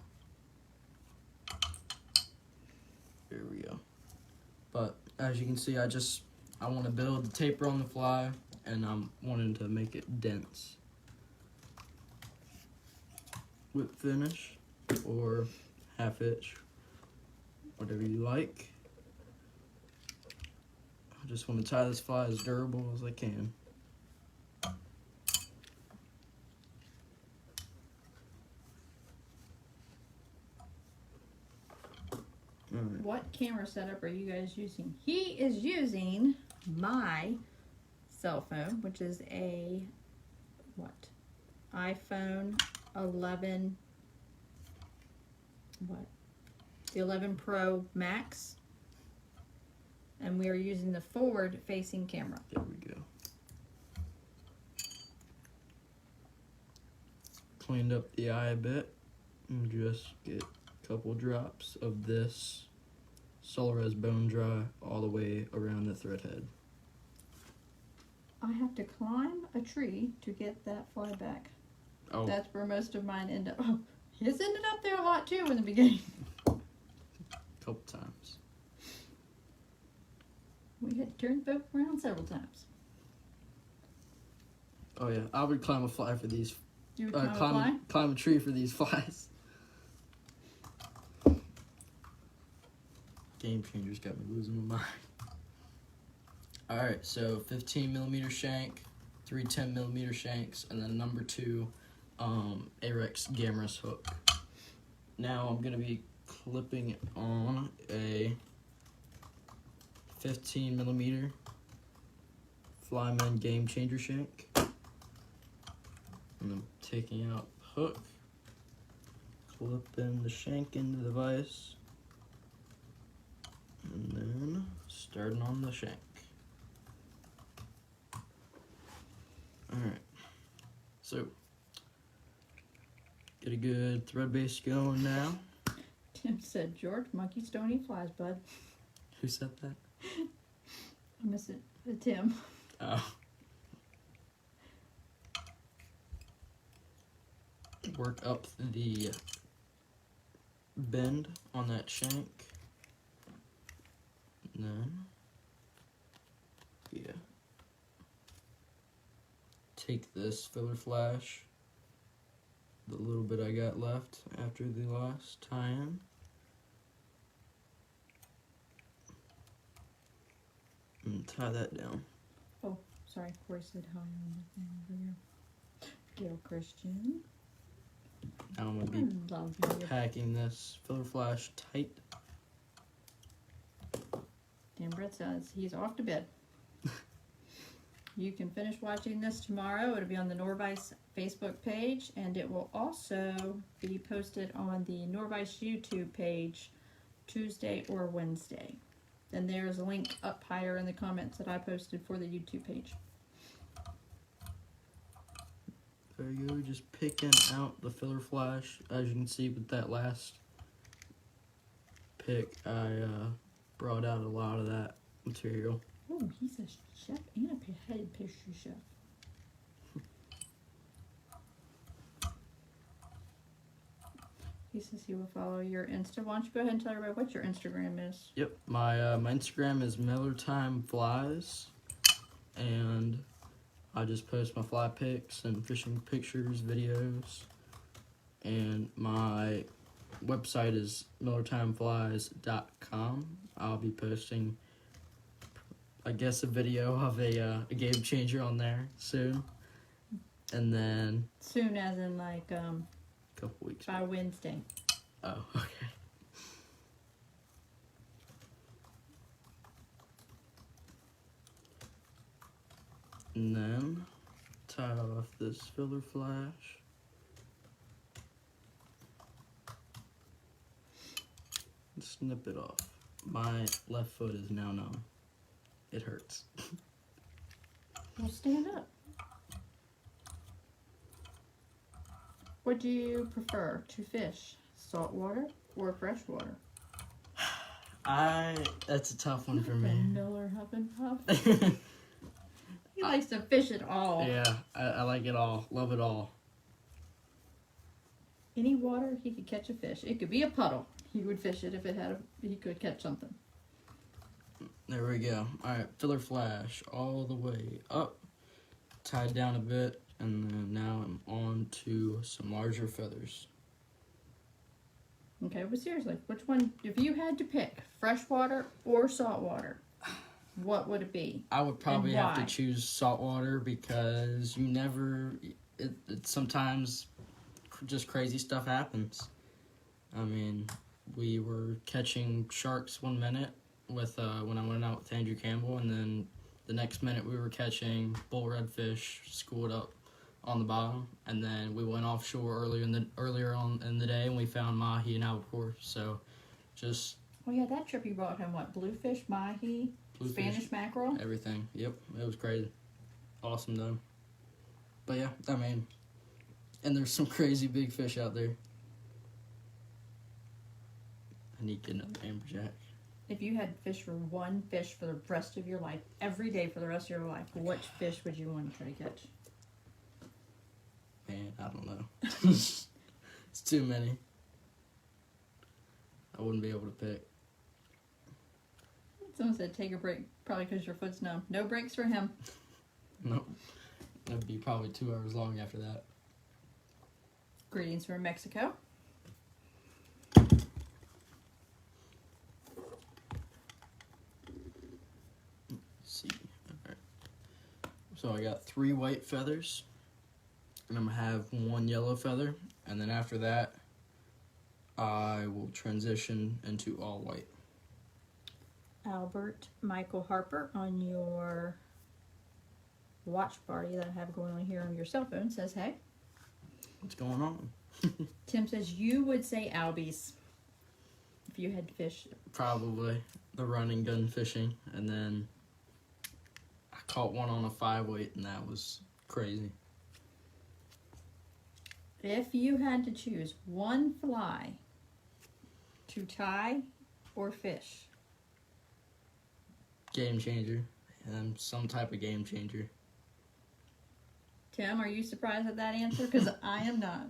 There we go. But as you can see, I want to build the taper on the fly, and I'm wanting to make it dense. whip finish or half hitch, whatever you like. I just want to tie this fly as durable as I can. Alright. What camera setup are you guys using? He is using my cell phone, which is a iPhone 11. The 11 Pro Max, and we are using the forward-facing camera. There we go. Cleaned up the eye a bit, and just get a couple drops of this Solres Bone Dry all the way around the thread head. I have to climb a tree to get that fly back. Oh, That's where most of mine end up. Oh, his ended up there a lot too in the beginning. couple times. We had to turn the boat around several times. Oh yeah, I would climb a fly for these. You would climb a fly? Climb a tree for these flies. Game changers got me losing my mind. Alright, so 15mm shank, 3 10mm shanks, and then number 2 Ahrex Gammarus hook. Now I'm going to be clipping on a 15mm Flyman Game Changer shank. And I'm taking out the hook, clipping the shank into the vise, and then starting on the shank. Alright, so get a good thread base going now. Tim said, George, monkeys don't eat flies, bud. Who said that? I miss it. Tim. Oh. Work up the bend on that shank. And then, yeah. Take this filler flash, the little bit I got left after the last tie-in, and tie that down. Oh, sorry. Corey said hi on the thing over here. Gail Christian. Now I'm going to be Love you. packing this filler flash tight. Dan Brett says he's off to bed. You can finish watching this tomorrow. It'll be on the Norvise Facebook page, and it will also be posted on the Norvise YouTube page Tuesday or Wednesday. Then there's a link up higher in the comments that I posted for the YouTube page. There you go, just picking out the filler flash. As you can see with that last pick, I brought out a lot of that material. Oh, he's a chef and a head pastry chef. He says he will follow your Insta. Why don't you go ahead and tell everybody what your Instagram is? Yep, my Instagram is MillerTimeFlies, and I just post my fly pics and fishing pictures, videos, and my website is MillerTimeFlies.com. I'll be posting, I guess, a video of a game changer on there soon, and then Soon as in like a couple weeks. by Wednesday. Oh, okay. And then tie off this filler flash. And snip it off. My left foot is now numb. It hurts. Well, stand up. What do you prefer to fish? Saltwater or freshwater? That's a tough one for The me. Miller Huff and Puff. He likes to fish it all. Yeah, I like it all. Love it all. Any water, he could catch a fish. It could be a puddle. He would fish it if it had he could catch something. There we go. Alright, filler flash all the way up. Tied down a bit. And then now I'm on to some larger feathers. Okay, but seriously, which one, if you had to pick freshwater or saltwater, what would it be? I would probably have to why? choose saltwater because you never. It sometimes just crazy stuff happens. I mean, we were catching sharks one minute with when I went out with Andrew Campbell, and then the next minute we were catching bull redfish schooled up on the bottom, and then we went offshore earlier on in the day and we found mahi and albacore. So just Oh yeah, that trip you brought home, what, bluefish, mahi, bluefish, Spanish mackerel? everything. Yep, it was crazy, awesome though. But yeah, I mean, and there's some crazy big fish out there. I need to get another amberjack. If you had to fish for one fish for the rest of your life, every day for the rest of your life, which fish would you want to try to catch? Man, I don't know. It's too many. I wouldn't be able to pick. Someone said take a break, probably because your foot's numb. No breaks for him. Nope. That'd be probably 2 hours long after that. Greetings from Mexico. Let's see. Alright. So I got 3 white feathers. And I'm going to have 1 yellow feather. And then after that, I will transition into all white. Albert Michael Harper on your watch party that I have going on here on your cell phone says, hey. What's going on? Tim says, you would say albies if you had to fish. Probably the running gun fishing. And then I caught one on a 5-weight, and that was crazy. If you had to choose one fly to tie or fish. Game changer. And some type of game changer. Tim, are you surprised at that answer? Because I am not.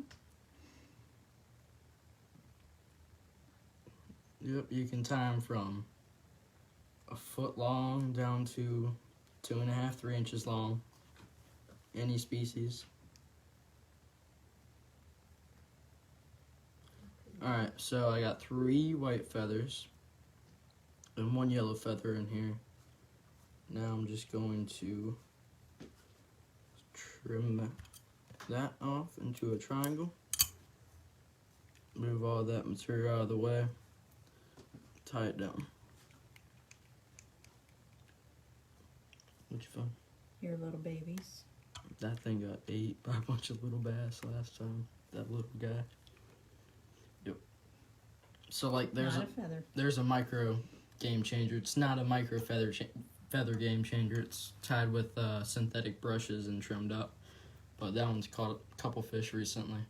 Yep, you can tie them from a foot long down to 2.5, 3 inches long. Any species. Alright, so I got 3 white feathers and 1 yellow feather in here. Now I'm just going to trim that off into a triangle. Move all that material out of the way. Tie it down. What you found? Your little babies. That thing got ate by a bunch of little bass last time. That little guy. Yep. So like Not a feather. there's a micro game changer. It's not a micro feather game changer. It's tied with synthetic brushes and trimmed up. But that one's caught a couple fish recently.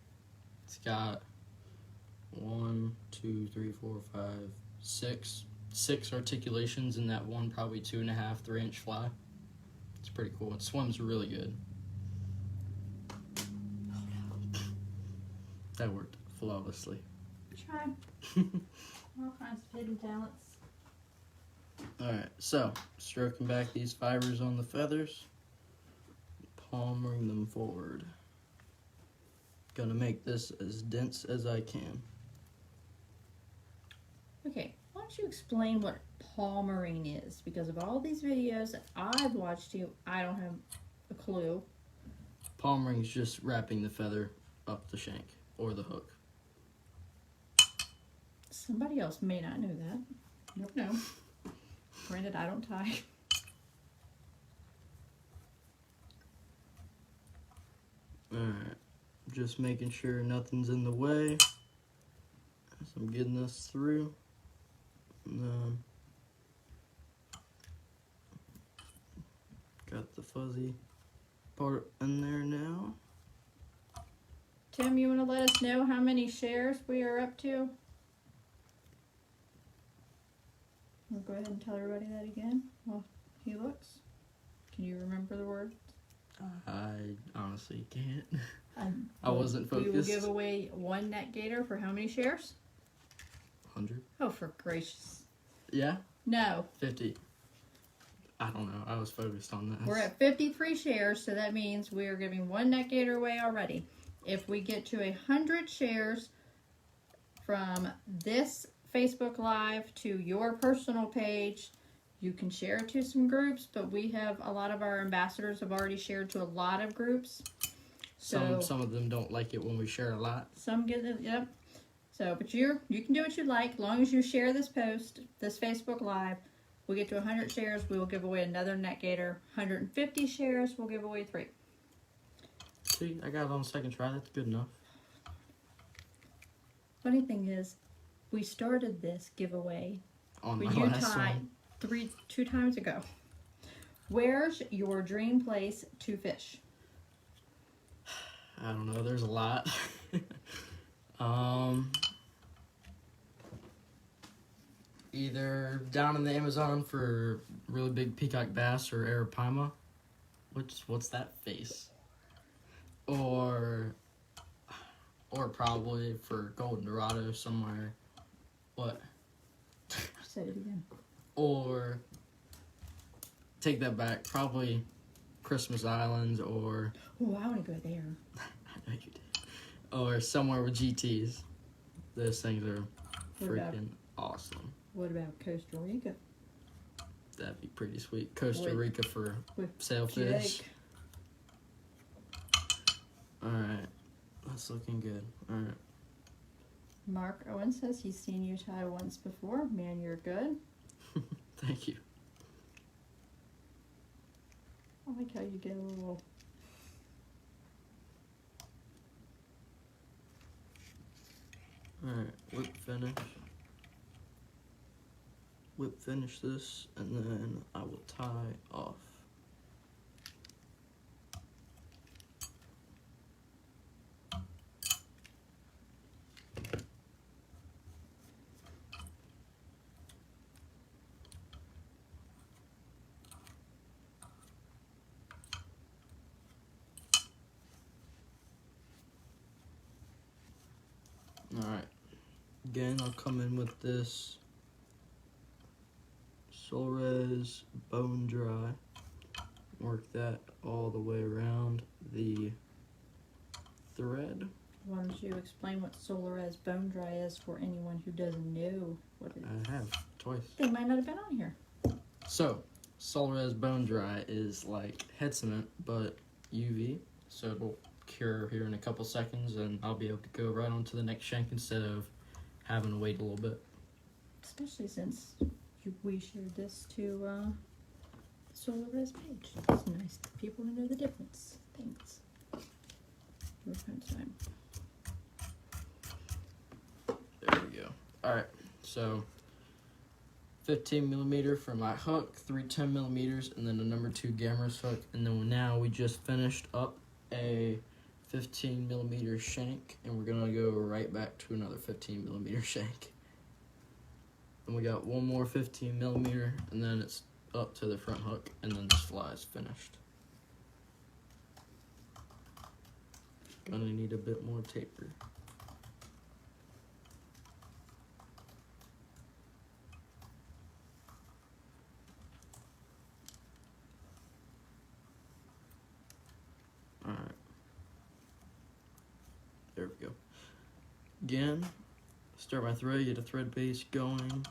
It's got 1, 2, 3, 4, 5, 6 articulations in that one probably 2.5, 3 inch fly. It's pretty cool. It swims really good. Oh no. That worked flawlessly. Try. All kinds of hidden talents. Alright, so stroking back these fibers on the feathers, palming them forward. Gonna make this as dense as I can. Okay, why don't you explain what palmering is? Because of all these videos that I've watched you, I don't have a clue. Palmering is just wrapping the feather up the shank or the hook. Somebody else may not know that. Nope, no. Granted, I don't tie. Alright, just making sure nothing's in the way as I'm getting this through. And then got the fuzzy part in there now. Tim, you want to let us know how many shares we are up to? We'll go ahead and tell everybody that again while he looks. Can you remember the word? I honestly can't. I wasn't focused. We will give away 1 net gator for how many shares? 100? Oh, for gracious. Yeah? No. 50. I don't know. I was focused on this. We're at 53 shares, so that means we are giving 1 net gator away already. If we get to 100 shares from this Facebook Live to your personal page. You can share it to some groups, but we have a lot of our ambassadors have already shared to a lot of groups. So Some of them don't like it when we share a lot. some get it, yep. So, but you can do what you like. As long as you share this post, this Facebook Live, we get to 100 shares, we will give away another net gator. 150 shares, we'll give away 3. See, I got it on the second try. That's good enough. Funny thing is, we started this giveaway On with my last one. 2 times ago. Where's your dream place to fish? I don't know. There's a lot. Either down in the Amazon for really big peacock bass or arapaima. What's that face? Or probably for golden dorado somewhere. What? Say it again. Or take that back. Probably Christmas Islands or. Oh, I want to go there. I know you did. Or somewhere with GTs. Those things are freaking awesome. What about Costa Rica? That'd be pretty sweet. Costa With- Rica for with sailfish. Jake. Alright. That's looking good. Alright. Mark Owen says he's seen you tie once before. Man, you're good. Thank you. I like how you get a little. Alright, whip finish this, and then I will tie off. Alright, again I'll come in with this Solres bone dry, work that all the way around the thread. Why don't you explain what Solres bone dry is for anyone who doesn't know what it is? I have twice. They might not have been on here. So, Solres bone dry is like head cement, but UV, so it'll cure here in a couple seconds, and I'll be able to go right on to the next shank instead of having to wait a little bit. Especially since we shared this to Solres page. It's nice for people to know the difference. Thanks. Time. There we go. Alright, so 15 millimeter for my hook, 3 10 millimeters, and then a number 2 Gammarus hook, and then now we just finished up a 15 millimeter shank, and we're gonna go right back to another 15 millimeter shank. And we got one more 15 millimeter, and then it's up to the front hook, and then this fly is finished. Gonna need a bit more taper. Alright. There we go. Again, start my thread, get a thread base going.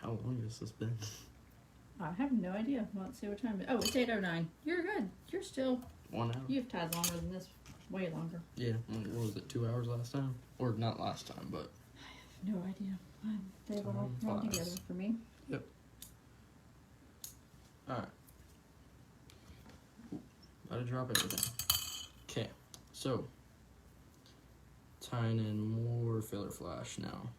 How long has this been? I have no idea. Well, let's see what time it is. Oh, it's 8:09. You're good. You're still. 1 hour? You've tied longer than this. Way longer. Yeah, what was it, 2 hours last time? Or not last time, but... I have no idea. They've all Time run flies. together for me. Yep. Alright. About to drop everything. Okay, so... tying in more filler flash now.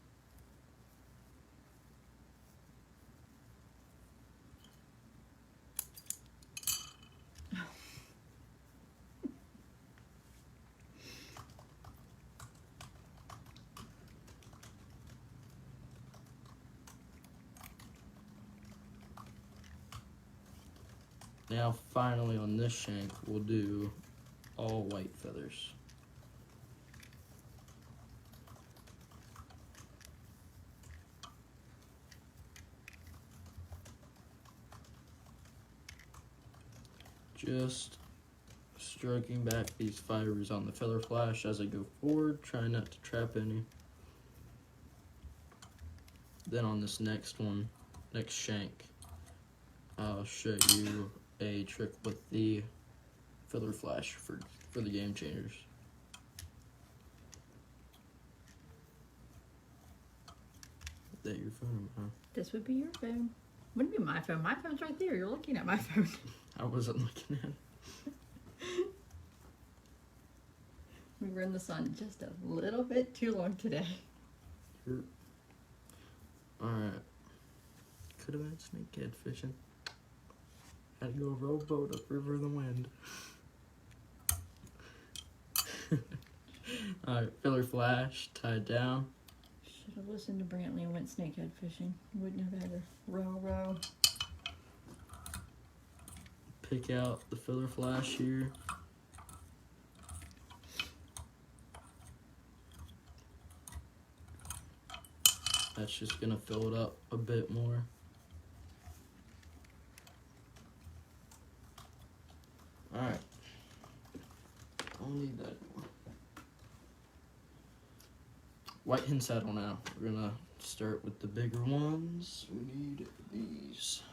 Now, finally, on this shank, we'll do all white feathers. Just stroking back these fibers on the feather flash as I go forward, trying not to trap any. Then on this next one, next shank, I'll show you a trick with the feather flash for the game changers. Is that your phone, huh? This would be your phone. Wouldn't be my phone. My phone's right there. You're looking at my phone. I wasn't looking at it. We were in the sun just a little bit too long today. Alright. Could have had snakehead fishing. Had to go rowboat upriver in the wind. Alright, feather flash, tied down. Should have listened to Brantley and went snakehead fishing. Wouldn't have had to row. Pick out the feather flash here. That's just gonna fill it up a bit more. Alright. I'll need that more. White hen saddle now. We're gonna start with the bigger ones. We need these.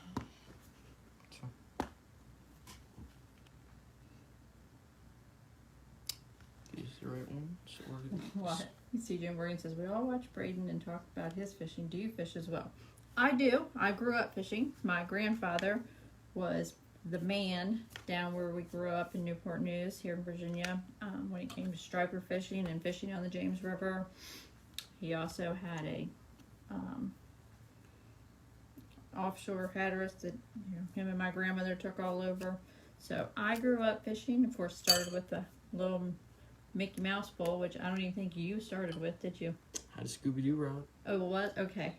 These the right ones? Or these? What? You see, Jim Marine says, we all watch Braden and talk about his fishing. Do you fish as well? I do. I grew up fishing. My grandfather was the man down where we grew up in Newport News here in Virginia when it came to striper fishing and fishing on the James River. He also had a offshore hatteras that him and my grandmother took all over. So I grew up fishing. Of course, started with the little Mickey Mouse pole, which I don't even think you started with, did you? Had a Scooby-Doo rod. Oh, what? Okay.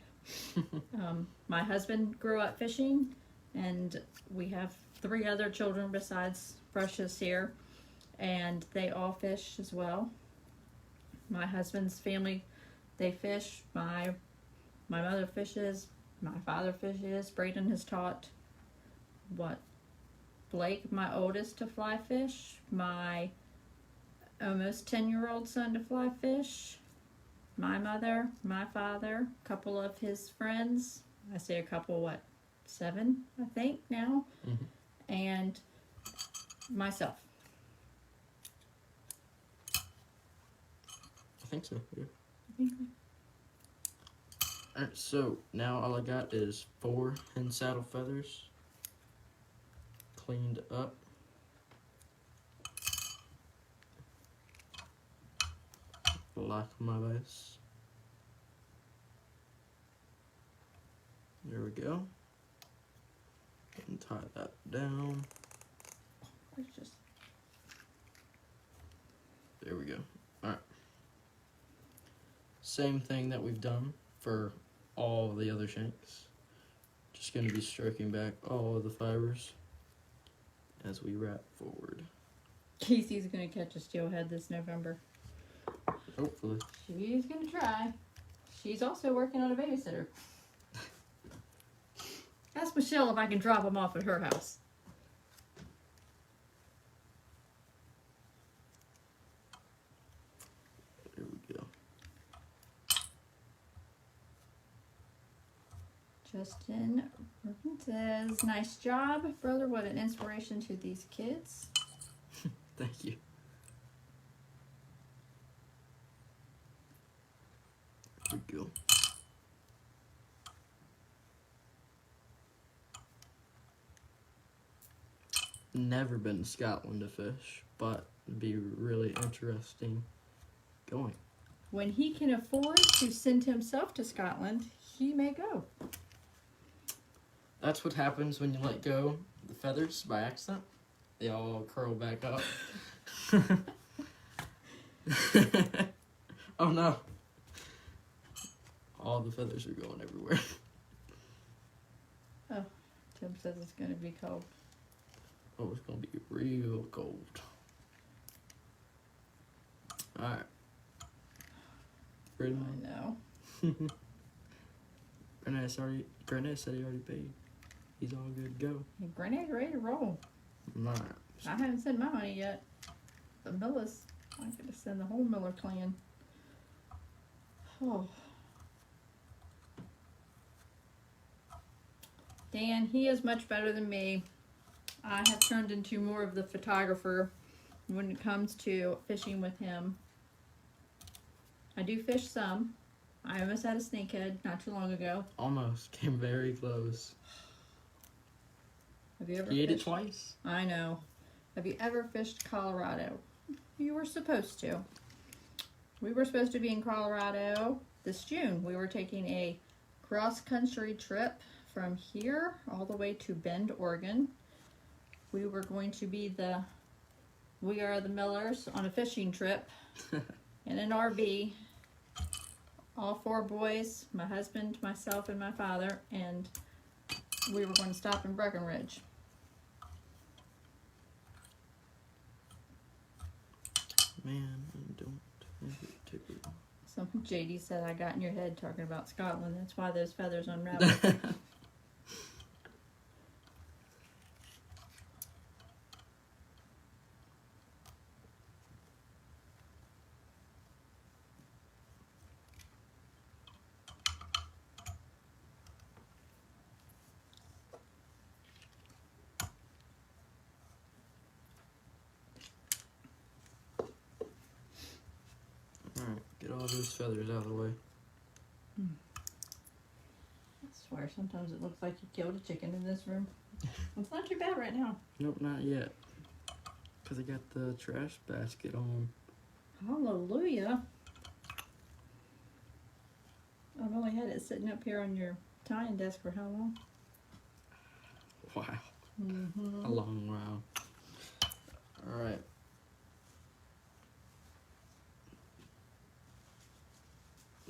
My husband grew up fishing, and we have 3 other children besides Precious here, and they all fish as well. My husband's family, they fish. My mother fishes. My father fishes. Braden has taught Blake, my oldest, to fly fish. My almost 10-year-old son to fly fish. My mother, my father, a couple of his friends. I say a couple, 7, I think, now. Mm-hmm. And myself. I think so, yeah. Alright, so now all I got is 4 hen saddle feathers cleaned up. Like my vise. There we go. And tie that down. There we go. Alright. Same thing that we've done for all the other shanks. Just going to be stroking back all of the fibers as we wrap forward. Casey's going to catch a steelhead this November. Hopefully. She's going to try. She's also working on a babysitter. Ask Michelle if I can drop them off at her house. There we go. Justin says, nice job, brother. What an inspiration to these kids. Thank you. There we go. Never been to Scotland to fish, but it'd be really interesting going. When he can afford to send himself to Scotland, he may go. That's what happens when you let go the feathers by accident. They all curl back up. Oh no. All the feathers are going everywhere. Oh, Tim says it's going to be cold. Oh, it's going to be real cold. Alright. I know. Granddad said he already paid. He's all good to go. Grenade's ready to roll. Nice. I haven't sent my money yet. The Millers, I could send the whole Miller clan. Oh. Dan, he is much better than me. I have turned into more of the photographer when it comes to fishing with him. I do fish some. I almost had a snakehead not too long ago. Almost. Came very close. Have you ever He ate it fished? twice. I know. Have you ever fished Colorado? You were supposed to. We were supposed to be in Colorado this June. We were taking a cross-country trip from here all the way to Bend, Oregon. We were going to be We Are the Millers on a fishing trip in an RV. All 4 boys, my husband, myself, and my father, and we were going to stop in Breckenridge. Man, I don't have it tickled. So JD said I got in your head talking about Scotland. That's why those feathers unraveled. Alright, get all those feathers out of the way. I swear, sometimes it looks like you killed a chicken in this room. It's not too bad right now. Nope, not yet. Because I got the trash basket on. Hallelujah. I've only had it sitting up here on your tying desk for how long? Wow. Mm-hmm. A long while. Alright.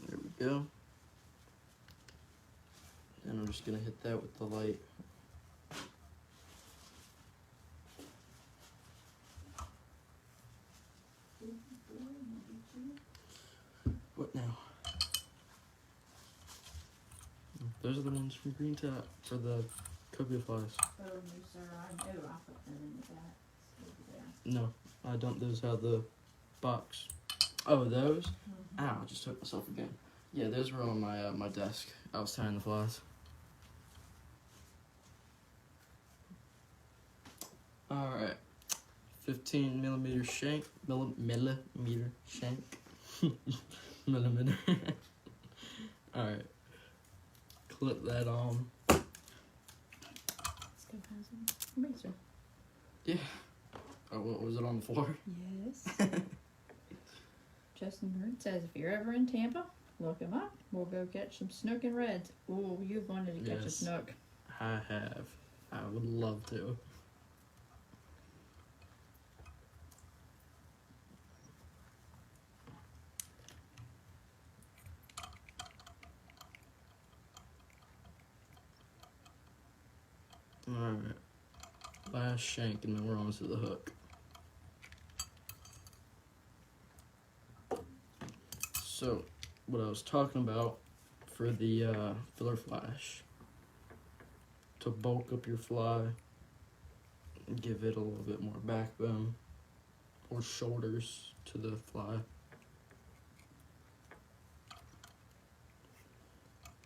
There we go. And I'm just going to hit that with the light. What now? Those are the ones from Green Top for the cobia flies. Oh, no, sir. I know. I'll put them in the back. Over there. No, I don't. Those have the box. Oh, those? Ow, I just took myself again. Yeah, those were on my my desk. I was tying the flies. Alright. 15 millimeter shank. Millimeter shank. Millimeter. Alright. Clip that on. Let's go find some razor. Yeah. Oh, what was it on the floor? Yes. Justin Bird says, if you're ever in Tampa, look him up. We'll go catch some snook and reds. Ooh, you've wanted to catch a Yes. snook. I have. I would love to. Alright. Last shank and then we're on to the hook. So, what I was talking about for the filler flash, to bulk up your fly, give it a little bit more backbone or shoulders to the fly.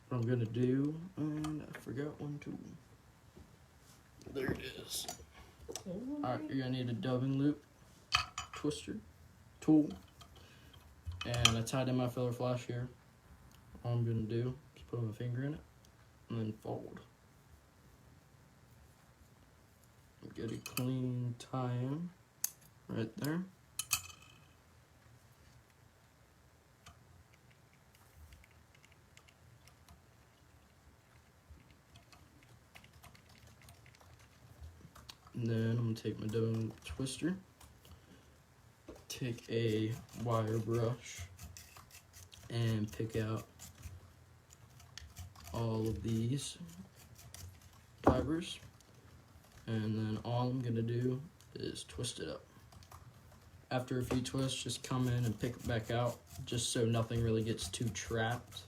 What I'm gonna do, and I forgot one tool. There it is. Alright, you're gonna need a dubbing loop, twister, tool, and I tied in my filler flash here. All I'm gonna do is put my finger in it and then fold. Get a clean tie-in right there. And then I'm gonna take my dubbing twister, take a wire brush, and pick out all of these fibers. And then all I'm gonna do is twist it up. After a few twists, just come in and pick it back out, just so nothing really gets too trapped,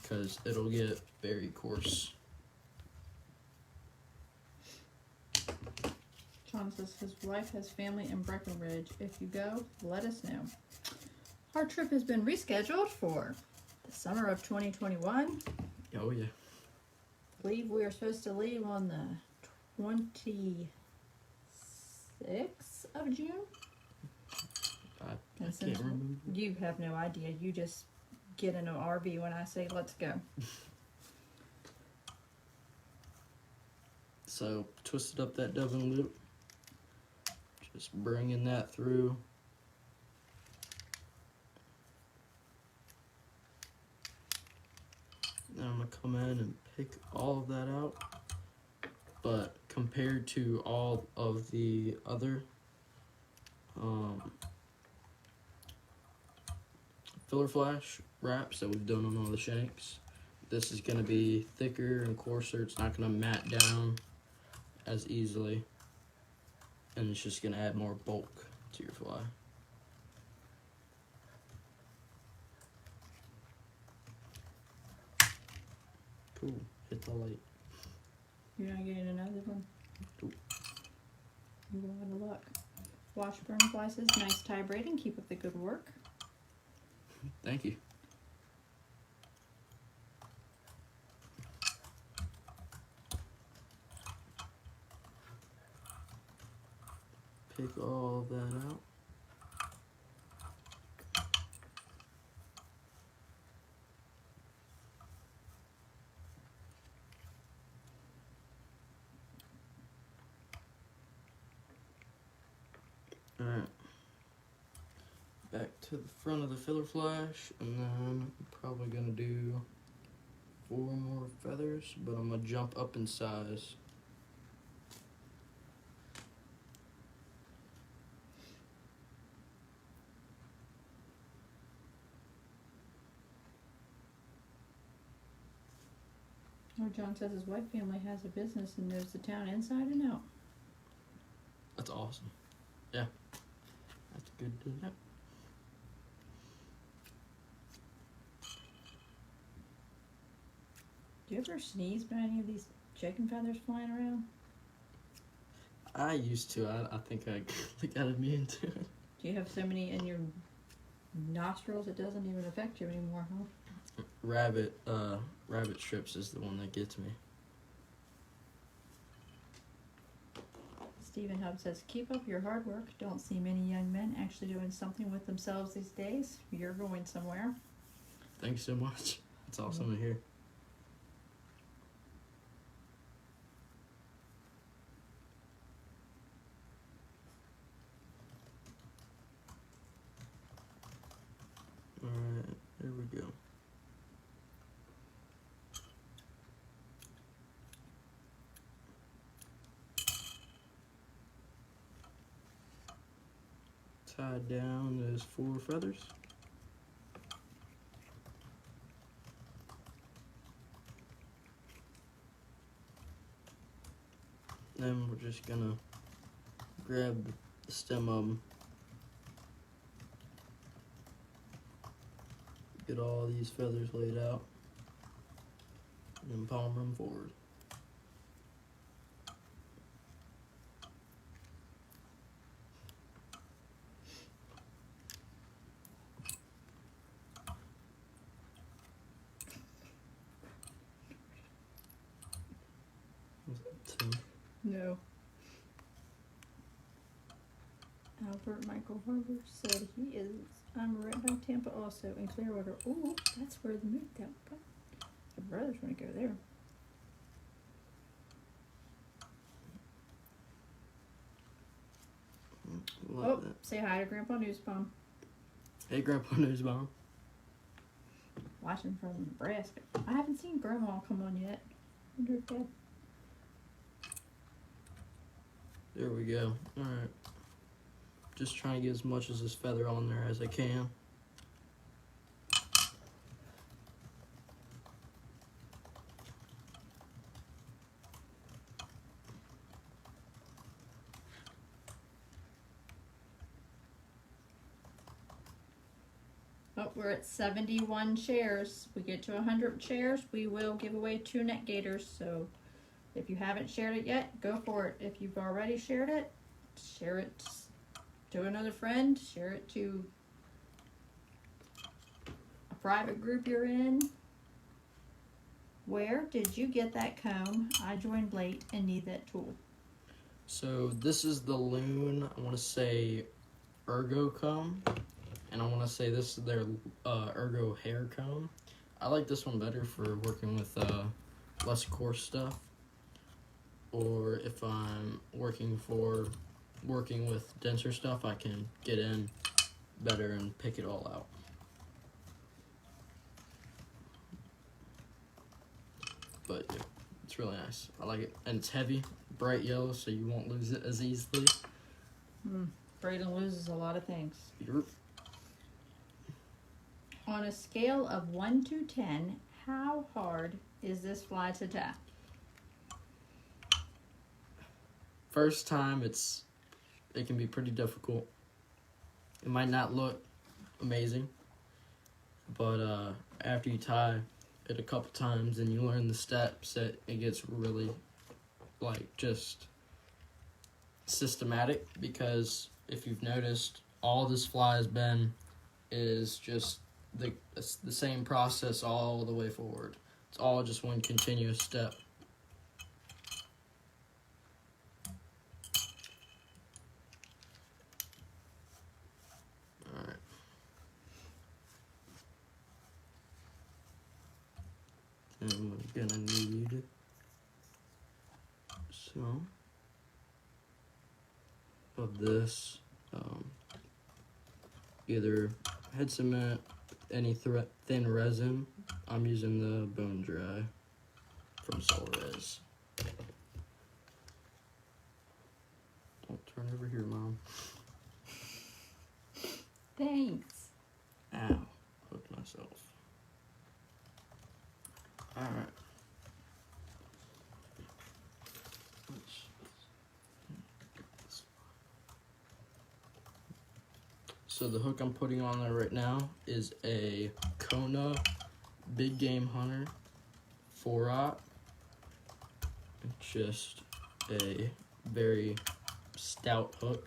because it'll get very coarse. Sean says his wife has family in Breckenridge. If you go, let us know. Our trip has been rescheduled for the summer of 2021. Oh yeah. I believe we are supposed to leave on the 26th of June. I And can't remember. you have no idea. You just get in an RV when I say let's go. So twisted up that dubbing loop. Just bringing that through. Now I'm gonna come in and pick all of that out. But compared to all of the other filler flash wraps that we've done on all the Shanks, this is gonna be thicker and coarser. It's not gonna mat down as easily, and it's just gonna add more bulk to your fly. Cool. Hit the light. You're not getting another one? Nope. You go out of luck. Washburn Fly says, nice tie, Braden. Keep up the good work. Thank you. Pick all of that out. Alright. Back to the front of the filler flash, and then I'm probably gonna do 4 more feathers, but I'm gonna jump up in size. Or John says his wife family has a business and knows the town inside and out. That's awesome. Yeah. That's good to know. Do you ever sneeze by any of these chicken feathers flying around? I used to. I think I got immune to it. Do you have so many in your nostrils it doesn't even affect you anymore, huh? Rabbit strips is the one that gets me. Stephen Hub says, keep up your hard work. Don't see many young men actually doing something with themselves these days. You're going somewhere. Thanks so much. It's awesome to hear. Alright, there we go. Tied down those 4 feathers. Then we're just gonna grab the stem of them. Get all these feathers laid out. And then palm them forward. No. Albert Michael Harbour said he is. I'm right by Tampa also in Clearwater. Oh, that's where the move that. The brothers want to go there. Love that. Say hi to Grandpa Newsbomb. Hey, Grandpa Newsbomb. Watching from Nebraska. I haven't seen Grandma come on yet. Wonder if Dad. There we go. Alright. Just trying to get as much as this feather on there as I can. Oh, we're at 71 shares. We get to 100 shares, we will give away 2 net gators. So if you haven't shared it yet, go for it. If you've already shared it, share it to another friend, share it to a private group you're in. Where did you get that comb? I joined late and need that tool. So this is the Loon, I want to say, Ergo comb. And I want to say this is their Ergo hair comb. I like this one better for working with less coarse stuff. Or if I'm working with denser stuff, I can get in better and pick it all out. But yeah, it's really nice. I like it. And it's heavy, bright yellow, so you won't lose it as easily. Braden loses a lot of things. Yep. On a scale of 1 to 10, how hard is this fly to tie? First time, it can be pretty difficult. It might not look amazing, but after you tie it a couple times and you learn the steps, it gets really just systematic. Because if you've noticed, all this fly has been is just the same process all the way forward. It's all just one continuous step. Alright. And we're gonna need some of this, either head cement, any thin resin. I'm using the Bone Dry from Solres. Don't turn over here, Mom. Thanks. Ow, hooked myself. Alright. So the hook I'm putting on there right now is a Kona Big Game Hunter 4-aught. It's just a very stout hook.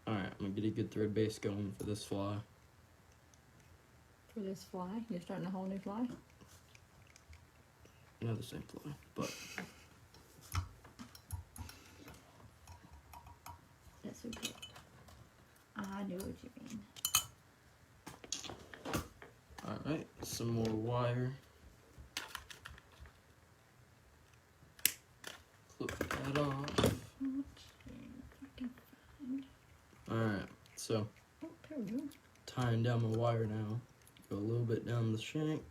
Alright, I'm gonna get a good thread base going for this fly. For this fly? You're starting a whole new fly? Not the same fly, but That's okay. I know what you mean. alright, some more wire. Clip that off. Alright, so Oh, there we go. tying down my wire now. Go a little bit down the shank.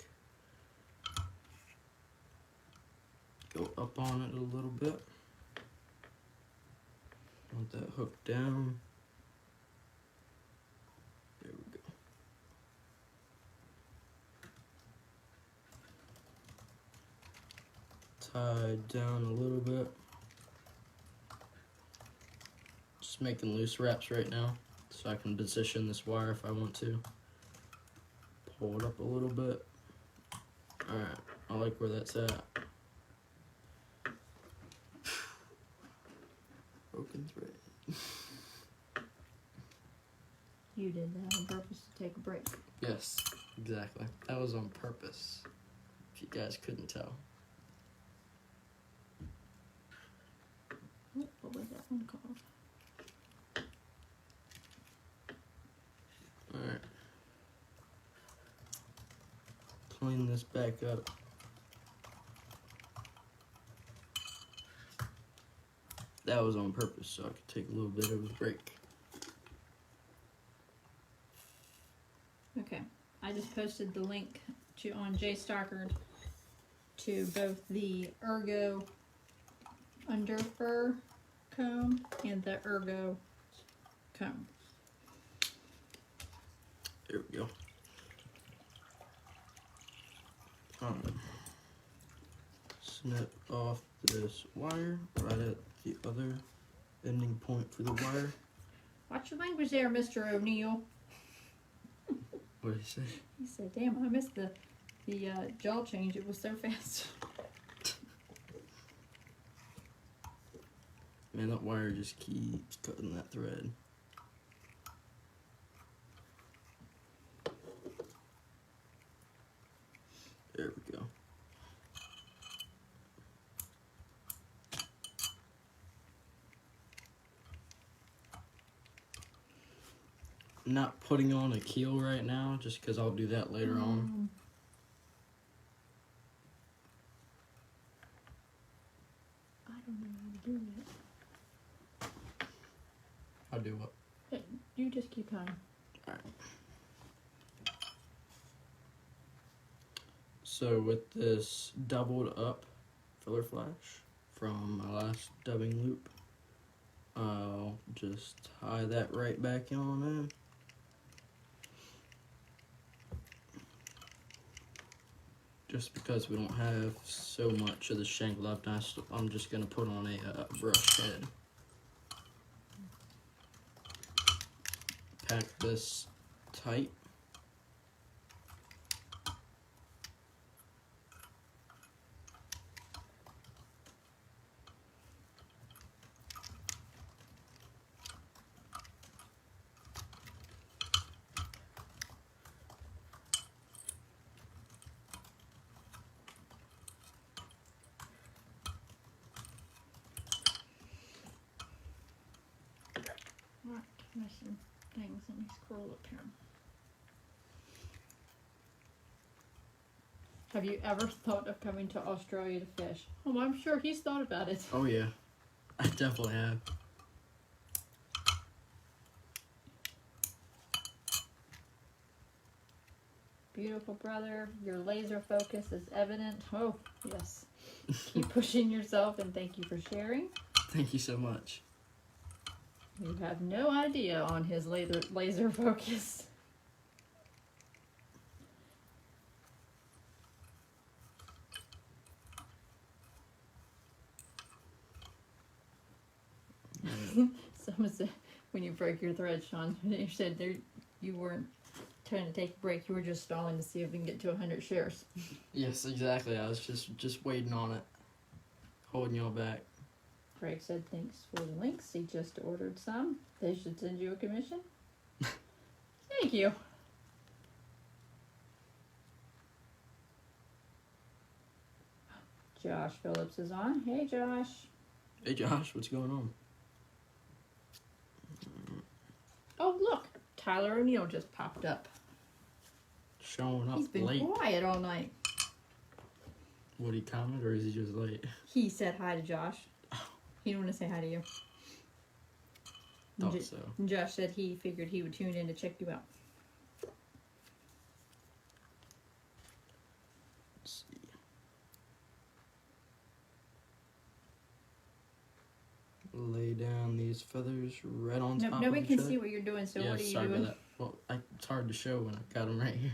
Go up on it a little bit. Want that hook down. There we go. Tied down a little bit. Just making loose wraps right now, so I can position this wire if I want to. Pull it up a little bit. Alright, I like where that's at. Broken thread. You did that on purpose to take a break. Yes, exactly. That was on purpose, if you guys couldn't tell. Oh, what was that one called? Alright. Clean this back up. That was on purpose, so I could take a little bit of a break. Okay, I just posted the link on JStalker to both the Ergo under fur comb and the Ergo comb. There we go. Alright. Snip off this wire right at the other ending point for the wire. Watch your language there, Mr. O'Neill. What What did he say? He said, damn, I missed the jaw change. It was so fast. Man, that wire just keeps cutting that thread. There we go. I'm not putting on a keel right now, just because I'll do that later on. I don't know how to do that. I'll do what? Hey, you just keep going. Alright. So with this doubled up filler flash from my last dubbing loop, I'll just tie that right back on in. Just because we don't have so much of the shank left, I'm just going to put on a brush head. Pack this tight. Missing things. Let me scroll up here. Have you ever thought of coming to Australia to fish? Oh, I'm sure he's thought about it. Oh yeah, I definitely have. Beautiful brother, your laser focus is evident. Oh, yes. Keep pushing yourself, and thank you for sharing. Thank you so much. You have no idea on his laser focus. Someone said, when you break your thread, Sean, you said there you weren't trying to take a break, you were just stalling to see if we can get to 100 shares. Yes, exactly. I was just waiting on it, holding y'all back. Craig said thanks for the links. He just ordered some. They should send you a commission. Thank you. Josh Phillips is on. Hey, Josh. Hey Josh, what's going on? Oh, look. Tyler O'Neill just popped up. Showing up He's been late. quiet all night. Would he comment or is he just late? He said hi to Josh. He didn't want to say hi to you. Thought so. And Josh said he figured he would tune in to check you out. Let's see. Lay down these feathers right on top of Nobody each can other. see what you're doing, so Yeah, what are you sorry doing? about that. Well, it's hard to show when I got them right here.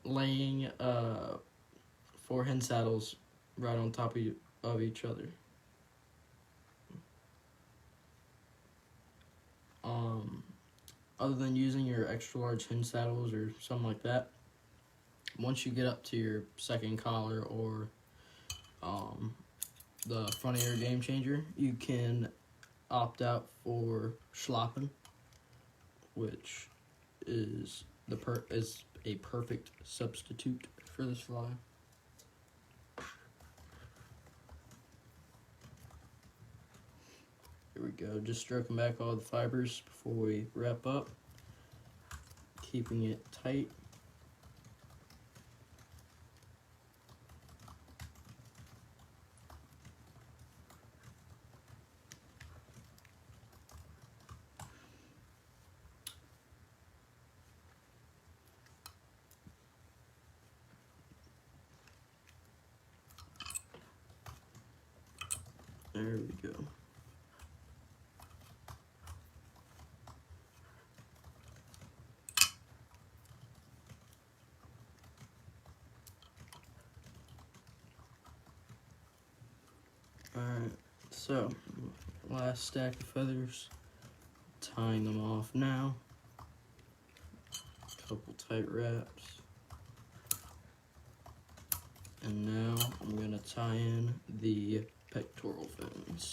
Laying 4 hen saddles right on top of each other. Other than using your extra large hen saddles or something like that, once you get up to your second collar or the front of your game changer, you can opt out for schlopping, which is a perfect substitute for this fly. Here we go, just stroking back all the fibers before we wrap up, keeping it tight. There we go. Alright, so last stack of feathers, tying them off now. couple tight wraps. And now I'm going to tie in the pectoral fins.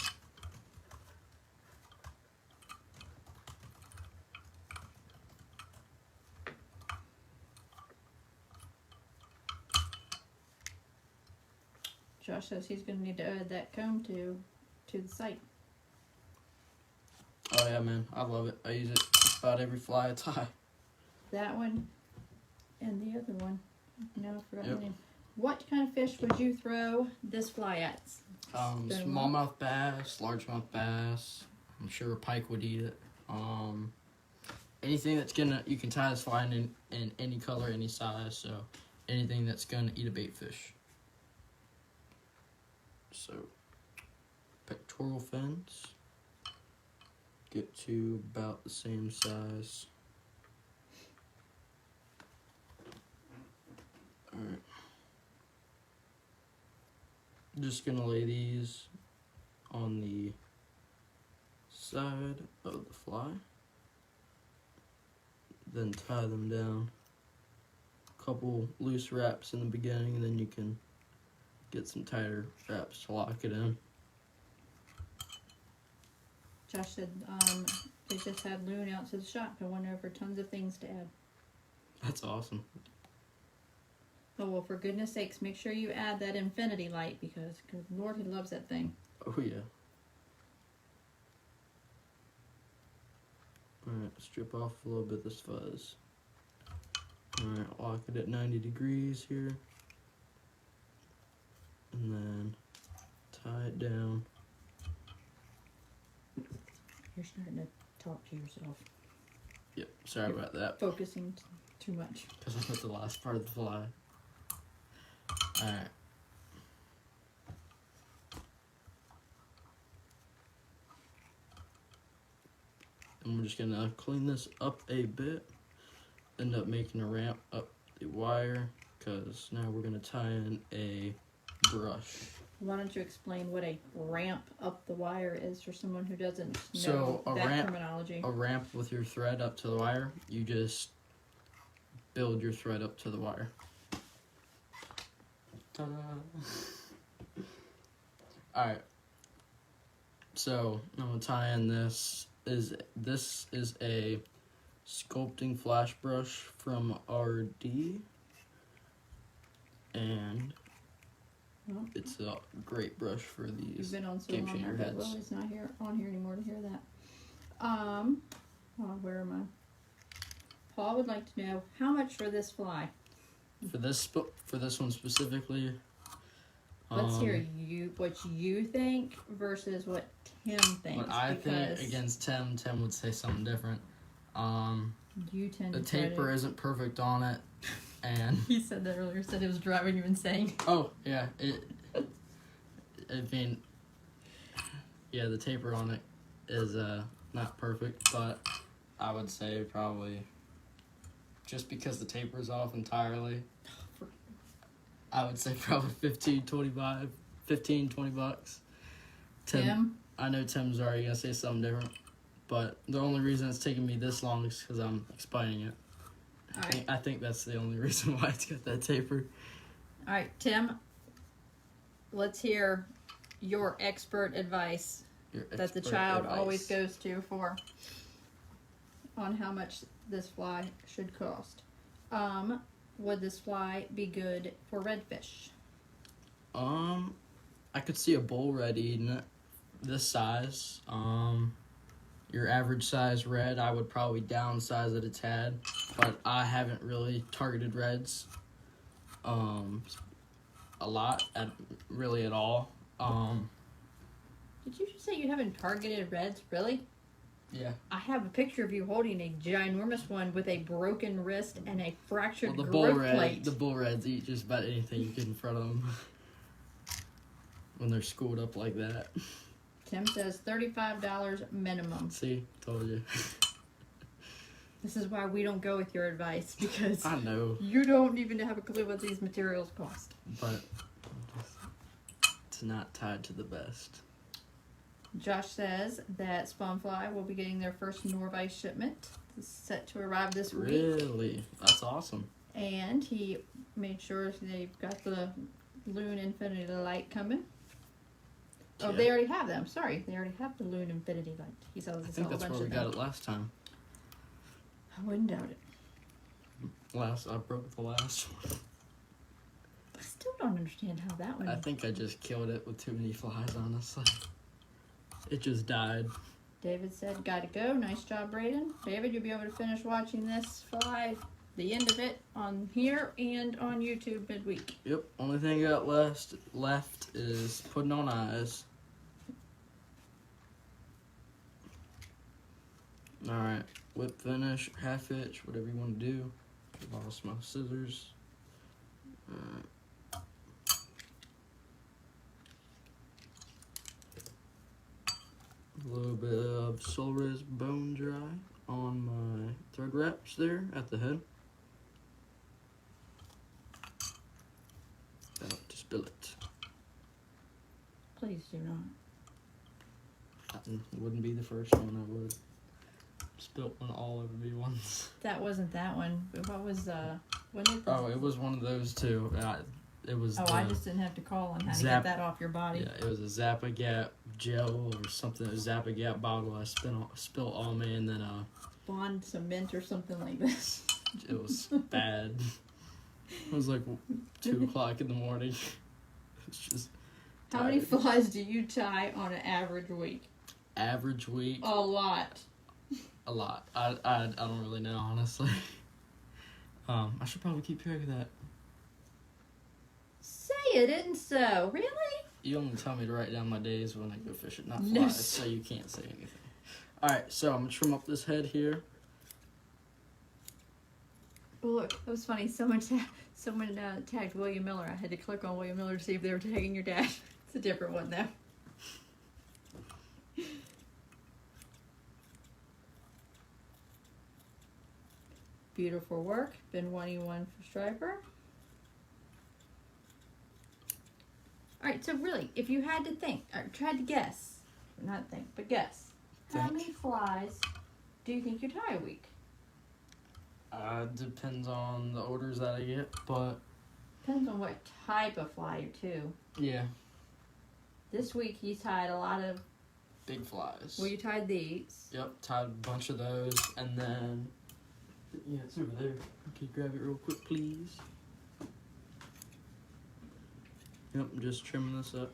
Josh says he's going to need to add that comb to the site. Oh yeah, man, I love it. I use it just about every fly I tie. That one and the other one. No, I forgot Yep. the name. What kind of fish would you throw this fly at? Smallmouth bass, largemouth bass. I'm sure a pike would eat it. Anything that's you can tie this fly in any color, any size. So anything that's gonna eat a baitfish. So pectoral fins get to about the same size. Alright. Just gonna lay these on the side of the fly, then tie them down. Couple loose wraps in the beginning, and then you can get some tighter wraps to lock it in. Josh said they just had Loon out to the shop and went over tons of things to add. That's awesome. Oh, well, for goodness sakes, make sure you add that infinity light because Lord, he loves that thing. Oh yeah. Alright, strip off a little bit of this fuzz. Alright, lock it at 90 degrees here. And then tie it down. You're starting to talk to yourself. Yep, sorry about that. Focusing too much. Because I put the last part of the fly. Alright. And we're just gonna clean this up a bit. End up making a ramp up the wire. Because now we're gonna tie in a brush. Why don't you explain what a ramp up the wire is for someone who doesn't know So that terminology? A ramp with your thread up to the wire. You just build your thread up to the wire. Ta-da! Alright. So I'm gonna tie in this is a sculpting flash brush from RD. And it's a great brush for these You've been on so game long changer now, but heads. Willie's not on here anymore to hear that. Where am I? Paul would like to know how much for this fly. For this one specifically, Let's hear what you think versus what Tim thinks. what I think against Tim would say something different. You tend The to try taper to, isn't perfect on it, and he said that earlier. Said it was driving you insane. oh yeah, the taper on it is not perfect, but I would say probably just because the taper is off entirely, I would say probably 15, 20 bucks. Tim? I know Tim's already gonna say something different, but the only reason it's taking me this long is because I'm explaining it. Alright. I think that's the only reason why it's got that taper. Alright, Tim, let's hear your expert advice that the child always goes to on how much this fly should cost. Would this fly be good for redfish? I could see a bull red eating it. This size. Your average size red, I would probably downsize it a tad, but I haven't really targeted reds a lot, really at all. Did you just say you haven't targeted reds? Really? Yeah. I have a picture of you holding a ginormous one with a broken wrist and a fractured The growth plate. bull reds eat just about anything you get in front of them when they're schooled up like that. Tim says $35 minimum. See, told you. This is why we don't go with your advice, because I know, you don't even have a clue what these materials cost. but it's not tied to the best. Josh says that Spawnfly will be getting their first Nor-vise shipment is set to arrive this week. Really? That's awesome. And he made sure they've got the Loon Infinity Light coming. Oh, Yeah. they already have them. Sorry, they already have the Loon Infinity Light. He sells I us think all a that's bunch where we of got them. it last time. I wouldn't doubt it. I broke the last one. I still don't understand how that one. I think I just killed it with too many flies, honestly. It just died. David said, "Gotta go." Nice job, Braden. David, you'll be able to finish watching this fly, the end of it, on here and on YouTube midweek. Yep. Only thing I got left is putting on eyes. Alright. Whip finish, half hitch, whatever you want to do. Lost my scissors. Alright. A little bit of Solres bone dry on my thread wraps there at the head. About to spill it. Please do not. That wouldn't be the first one I would. Spilt one all over me once. That wasn't that one. What was when it? Oh, it was one of those too. It was. Oh, I just didn't have to call on how to get that off your body. Yeah, it was a Zap-A-Gap gel or something. A Zap-A-Gap bottle. I spilled all me, and then Bond cement or something like this. it was bad. It was like 2 o'clock in the morning. It's just. How many flies do you tie on an average week? Average week. A lot. A lot. I don't really know, honestly. I should probably keep track of that. Say it isn't so. Really? You only tell me to write down my days when I go fishing, not No. flies, so you can't say anything. Alright, so I'm going to trim up this head here. Well, look, it was funny. Someone tagged William Miller. I had to click on William Miller to see if they were tagging your dad. It's a different one, though. Beautiful work. Been wanting one for Striper. Alright, so really, if you had to think, or tried to guess, not think, but guess, how Think. many flies do you think you tie a week? Depends on the orders that I get, but Depends on what type of fly, too. yeah, This week he tied a lot of, big flies. well, you tied these. Yep, tied a bunch of those, and then, yeah, it's over there. Can you grab it real quick, please? Yep, I'm just trimming this up.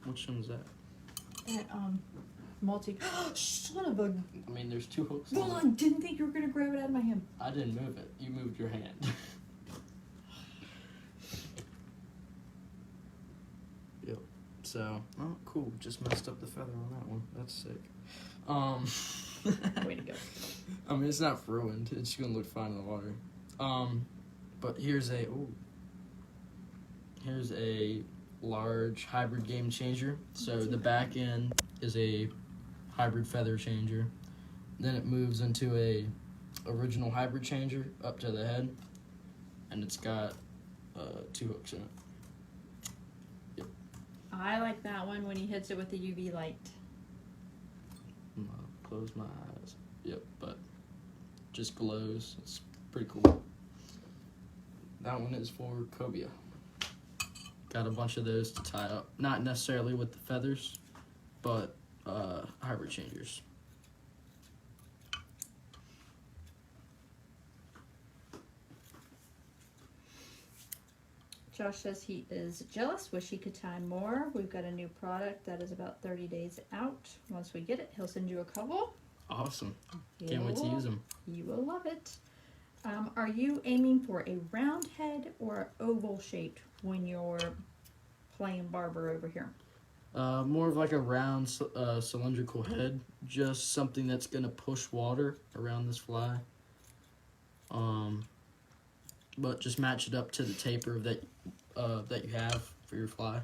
Which one's that? That, multi, son of a, I mean, there's 2 hooks well, on I didn't think you were going to grab it out of my hand. it. I didn't move it. You moved your hand. Yep. So, oh, cool. Just messed up the feather on that one. That's sick. Way to go. I mean, it's not ruined. It's gonna look fine in the water. But here's a large hybrid game changer. So the back end is a hybrid feather changer. Then it moves into a original hybrid changer up to the head, and it's got 2 hooks in it. Yep. I like that one when he hits it with the UV light. I'm gonna close my eyes. Yep, but just glows. It's pretty cool. That one is for cobia. Got a bunch of those to tie up. Not necessarily with the feathers, but hybrid changers. Josh says he is jealous, wish he could tie more. We've got a new product that is about 30 days out. Once we get it, he'll send you a couple. Awesome. Can't wait to use them. You will love it. Are you aiming for a round head or oval shaped when you're playing barber over here? More of like a round cylindrical head. Just something that's going to push water around this fly. But just match it up to the taper that you have for your fly.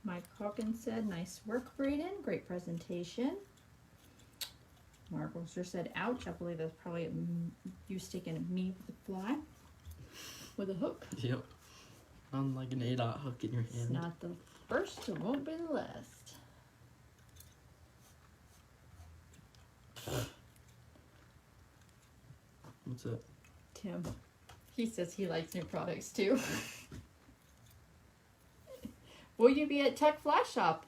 Mike Hawkins said, nice work, Braden. Great presentation. Mark Wilster said, ouch. I believe that's probably you sticking me with the fly with a hook. Yep. on like an 8/0 hook in your It's hand. not the first, it won't be the last. What's that? Tim. He says he likes new products too. Will you be at Tech Fly Shop?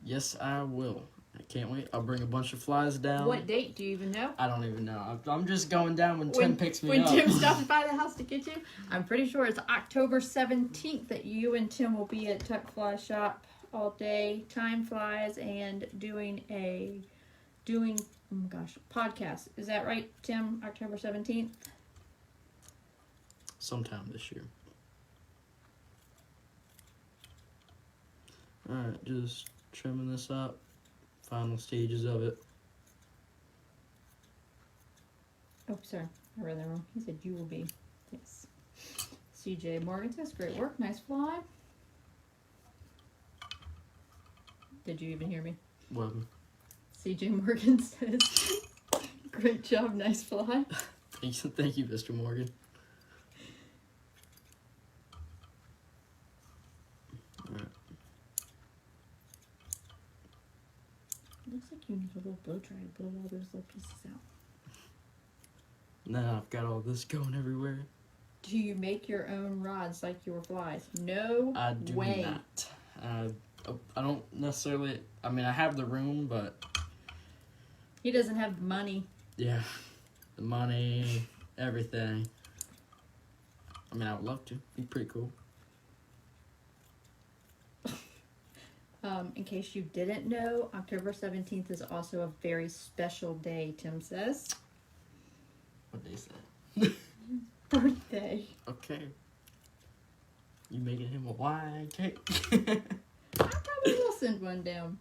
Yes, I will. I can't wait. I'll bring a bunch of flies down. What date do you even know? I don't even know. I'm just going down when Tim picks me when up. Tim stops by the house to get you. I'm pretty sure it's October 17th that you and Tim will be at Tech Fly Shop all day, time flies, and doing oh my gosh, podcast. Is that right, Tim? October 17th? Sometime this year. Alright, just trimming this up. Final stages of it. Oh, sorry. I read that wrong. He said you will be. Yes. CJ Morgan says, great work. Nice fly. Did you even hear me? Well, CJ Morgan says, great job. Nice fly. thank you, Mr. Morgan. Alright. Looks like you need a little blow dryer to blow all those little pieces out. Now I've got all this going everywhere. Do you make your own rods like your flies? No I do way. not. I don't necessarily. I mean, I have the room, but He doesn't have the money. yeah, the money, everything. I mean, I would love to. Be pretty cool. In case you didn't know, October 17th is also a very special day, Tim says. What day is that? Birthday. Okay. You making him a wine cake? I probably will send one down.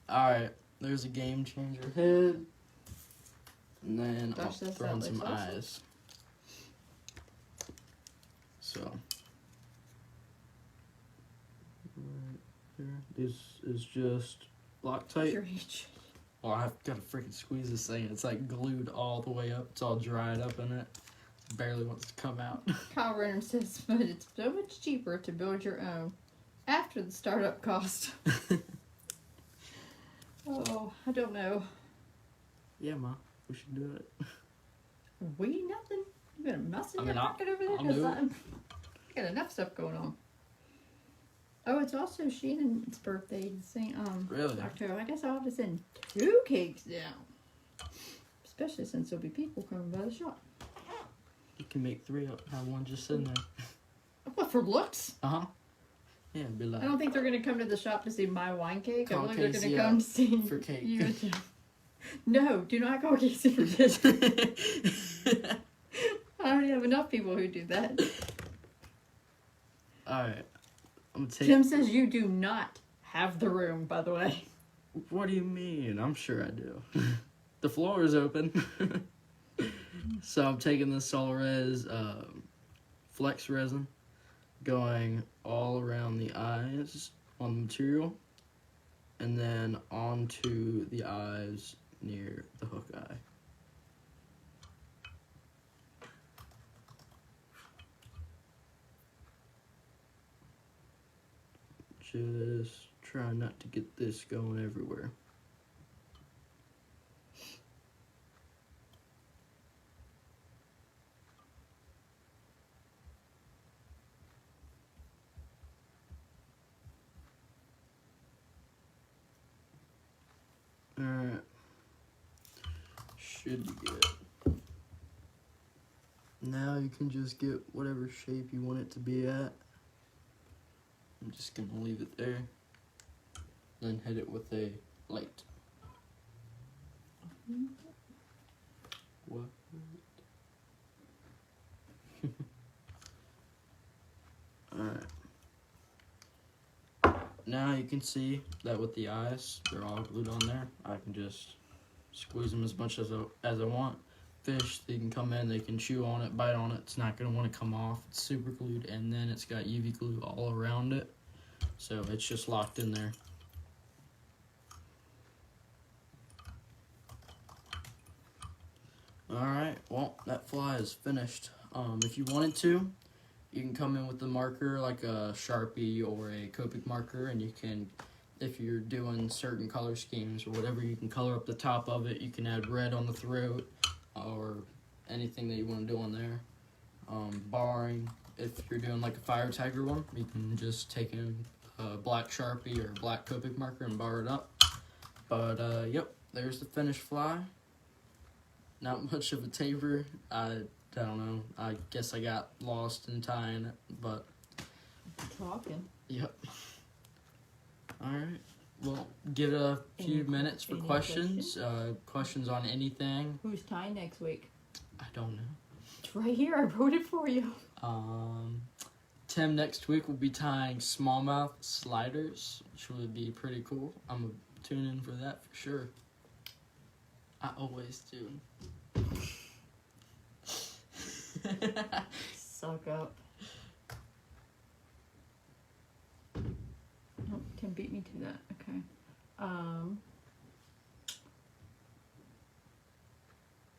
Alright, there's a game changer head. And then I'll Gosh, that throw in looks some awesome. eyes. So. Right here. This is just Loctite. Your age. Oh, I've got to freaking squeeze this thing. It's like glued all the way up. It's all dried up in it. It barely wants to come out. Kyle Renner says, but it's so much cheaper to build your own after the startup cost. Oh, I don't know. Yeah, Ma. We should do it. We nothing. You got a mouse in I your mean, pocket over there? I'll do it. I got enough stuff going on. Oh, it's also Shannon's birthday. Really? October. I guess I'll have to send 2 cakes down. Especially since there'll be people coming by the shop. You can make 3 up. Have one just sitting there. What, for looks? Uh-huh. Yeah, it'd be like... I don't think they're going to come to the shop to see my wine cake. I Call believe they're going Casey to come up to see for cake. you. and Tim. No, do not call Casey for this. I already have enough people who do that. Alright. I'm gonna take... Tim says you do not have the room, by the way. What do you mean? I'm sure I do. The floor is open. So I'm taking this Solres Flex resin, going all around the eyes on the material, and then onto the eyes near the hook eye. Just try not to get this going everywhere. Alright. Should be good. Now you can just get whatever shape you want it to be at. I'm just gonna leave it there. Then hit it with a light. What? Alright. Now you can see that with the eyes, they're all glued on there. I can just squeeze them as much as I want. Fish, they can come in, they can chew on it, bite on it. It's not going to want to come off. It's super glued, and then it's got UV glue all around it. So it's just locked in there. Alright, well, that fly is finished. If you wanted to, You can come in with a marker like a Sharpie or a Copic marker, and you can, if you're doing certain color schemes or whatever, you can color up the top of it. You can add red on the throat or anything that you want to do on there. Barring if you're doing like a fire tiger one, you can just take in a black Sharpie or a black Copic marker and bar it up. But yep, there's the finished fly. Not much of a taper. I don't know. I guess I got lost in tying it, but Talking. yep. All right. Well, give it a few minutes for questions. Questions on anything. Who's tying next week? I don't know. It's right here. I wrote it for you. Tim next week will be tying smallmouth sliders, which would be pretty cool. I'm gonna tune in for that for sure. I always do. Suck up. Oh, Tim beat me to that. Okay.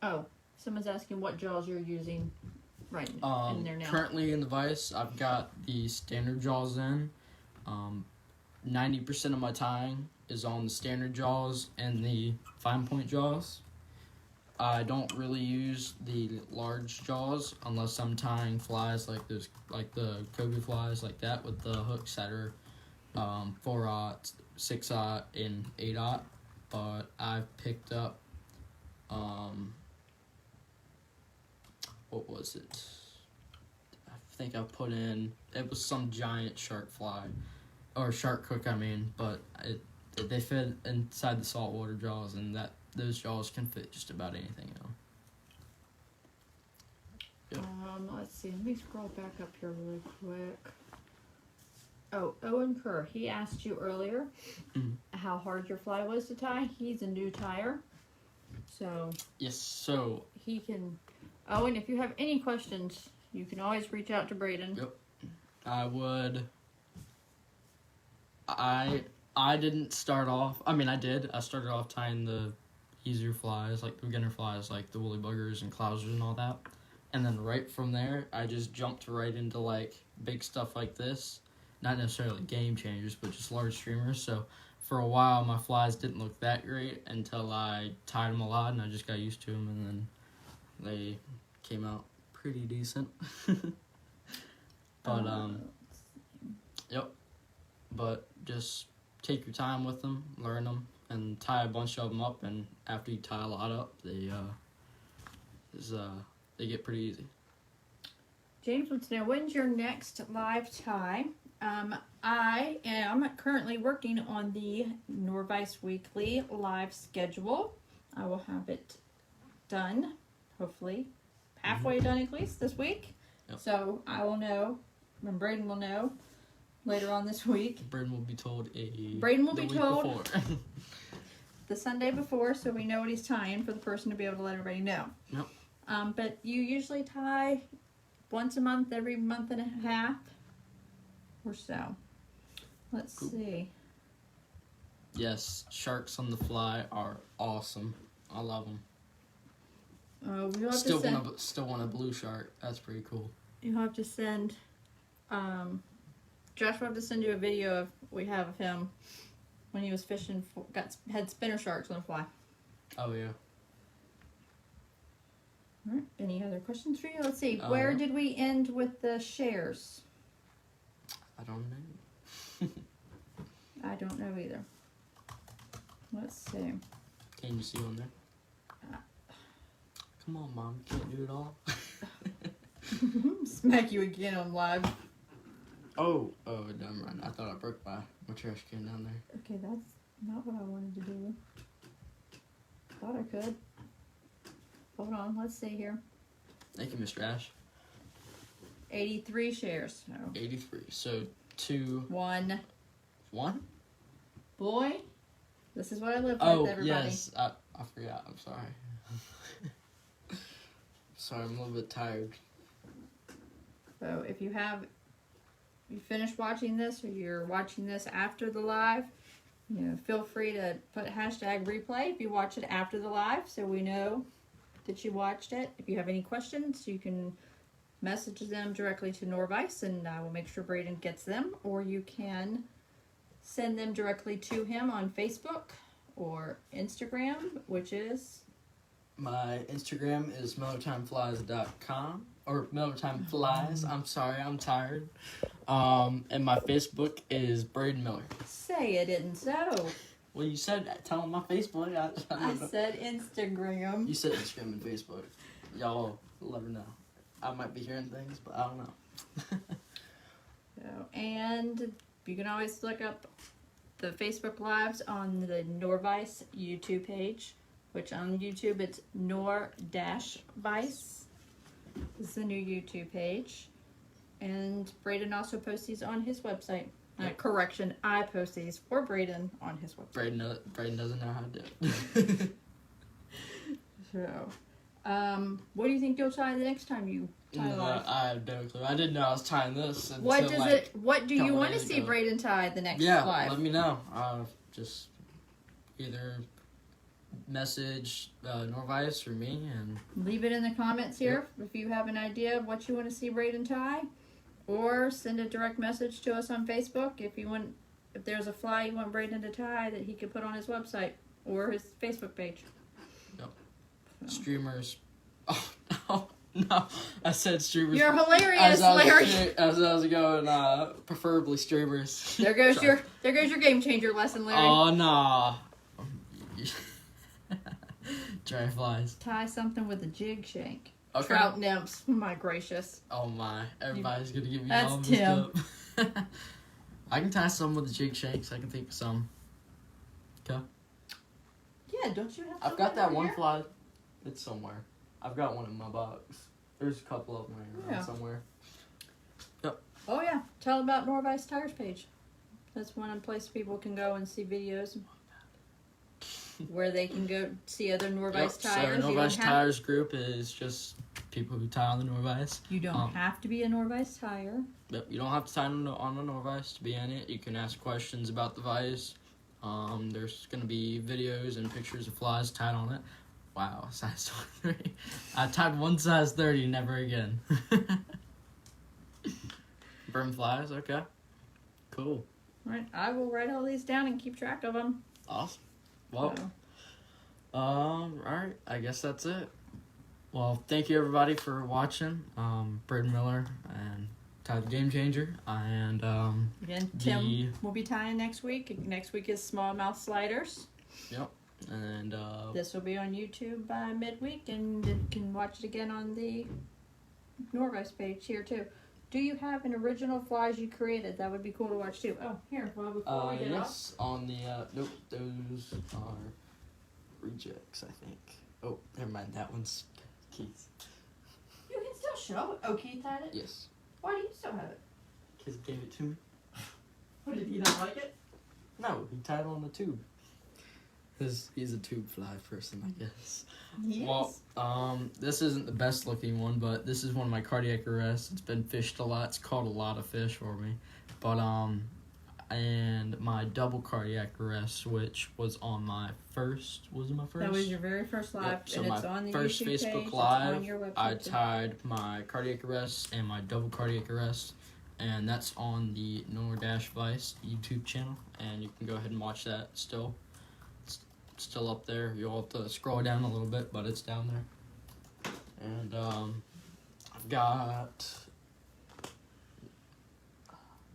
Oh, someone's asking what jaws you're using right in there now. Currently in the vise, I've got the standard jaws in. 90% of my tying is on the standard jaws and the fine point jaws. I don't really use the large jaws unless I'm tying flies like those, like the Kobe flies like that with the hooks that are 4/0, 6/0, and 8/0. But I've picked up what was it? I think I put in, it was some giant shark fly or shark hook. I mean, but they fit inside the saltwater jaws, and those jaws can fit just about anything else. Yep. Let's see. Let me scroll back up here really quick. Oh, Owen Kerr. He asked you earlier how hard your fly was to tie. He's a new tyer, so yes. So he can. Owen, if you have any questions, you can always reach out to Braden. Yep. I would. I didn't start off. I mean, I did. I started off tying the easier flies, like the beginner flies, like the woolly buggers and clousers and all that. And then right from there, I just jumped right into like big stuff like this. Not necessarily game changers, but just large streamers. So for a while, my flies didn't look that great until I tied them a lot, and I just got used to them, and then they came out pretty decent. But yep. But just take your time with them, learn them, and tie a bunch of them up. And after you tie a lot up, they get pretty easy. James wants to know, when's your next live tie? I am currently working on the Norvise weekly live schedule. I will have it done, hopefully, halfway done at least this week. Yep. So I will know, and Braden will know later on this week. Braden will be told the Sunday before, so we know what he's tying for the person to be able to let everybody know. Yep. But you usually tie once a month, every month and a half or so. Let's see. Yes, sharks on the fly are awesome. I love them. We'll have Still want a blue shark. That's pretty cool. You'll have to send. Josh will have to send you a video we have of him when he was fishing. Had spinner sharks on the fly. Oh yeah. All right. Any other questions for you? Let's see. Where did we end with the shares? I don't know. I don't know either. Let's see. Can you see on there? Come on, Mom. You can't do it all. Smack you again on live. Oh, never mind. I thought I broke my trash can down there. Okay, that's not what I wanted to do. Thought I could. Hold on, let's see here. Thank you, Mr. Ash. 83 shares. So. 83. So 2. 1. 1? Boy, this is what I live with, everybody. Yes. I forgot. I'm sorry. Sorry, I'm a little bit tired. So if you finish watching this or you're watching this after the live, feel free to put #replay if you watch it after the live so we know that you watched it. If you have any questions, you can message them directly to Norvise, and I will make sure Braden gets them. Or you can send them directly to him on Facebook or Instagram, which is... My Instagram is millertimeflies.com. Or millertimeflies. I'm sorry, I'm tired. And my Facebook is Braden Miller. Say it isn't so. Well, you said, tell them my Facebook. I said Instagram. You said Instagram and Facebook. Y'all let her know. I might be hearing things, but I don't know. So, and you can always look up the Facebook Lives on the Norvise YouTube page, which on YouTube it's Nor-vise. This is the new YouTube page. And Braden also posts these on his website. Yep. Correction, I post these for Braden on his website. Braden doesn't know how to do it. So, what do you think you'll tie the next time you tie live? I have no clue. I didn't know I was tying this. Until, What do you want to days see ago. Braden tie the next Yeah, live? let me know. Just either message Norvise or me, and Leave it in the comments here if you have an idea of what you want to see Braden tie, or send a direct message to us on Facebook if there's a fly you want Braden to tie that he could put on his website or his Facebook page. Yep. So. Streamers. Oh no! I said streamers. You're hilarious, Larry. As I was going, preferably streamers. There goes your game changer lesson, Larry. Oh no! Dry flies. Tie something with a jig shank. Okay. Trout nymphs. My gracious. Oh my! Everybody's gonna give me That's all this Tim. stuff. I can tie some with the jig shanks. I can think of some. Okay. Yeah, don't you have? I've got that over one here? fly. It's somewhere. I've got one in my box. There's a couple of them around somewhere. Oh yeah, tell about Norvise Tires page. That's one place people can go and see videos where they can go see other Norvise tires. So Norvise Tires group is just people who tie on the Norvise. You don't have to be a Norvise tire. Yep, you don't have to tie on a Norvise to be in it. You can ask questions about the vise. There's going to be videos and pictures of flies tied on it. Wow, size 23. I tied one size 30, never again. Brim flies, okay. Cool. Right, I will write all these down and keep track of them. Awesome. Well, So, alright, I guess that's it. Well, thank you everybody for watching. Braden Miller and Ty the Game Changer. And, again, Tim will be tying next week. Next week is smallmouth sliders. Yep. And, This will be on YouTube by midweek, and you can watch it again on the Norvise page here too. Do you have an original flies you created? That would be cool to watch too. Oh, here, well, before we get off. yes, on the, nope, those are rejects, I think. Oh, never mind, that one's Keith's. You can still show it. Oh, Keith had it? Yes. Why do you still have it? Because he gave it to me. What, did he not like it? No, he tied it on the tube. Because he's a tube fly person, I guess. Yes. Well, this isn't the best looking one, but this is one of my cardiac arrests. It's been fished a lot. It's caught a lot of fish for me. But, and my double cardiac arrest, which was on my first, was it my first? That was your very first live, Yep. So and my it's on the first YouTube Facebook page. Live, It's on your website I too. tied my cardiac arrest and my double cardiac arrest, and that's on the Nor-vise YouTube channel, and you can go ahead and watch that still. It's still up there. You'll have to scroll down a little bit, but it's down there. And I've got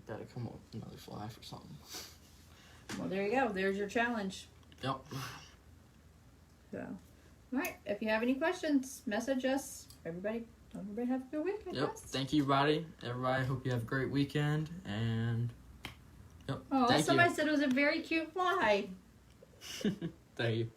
to come up with another fly for something. Well, there you go. There's your challenge. Yep. So, all right. If you have any questions, message us. Everybody have a good week, I Yep. guess. Thank you, everybody. Everybody, hope you have a great weekend. And yep. Oh, Thank somebody said it was a very cute fly. Thank you.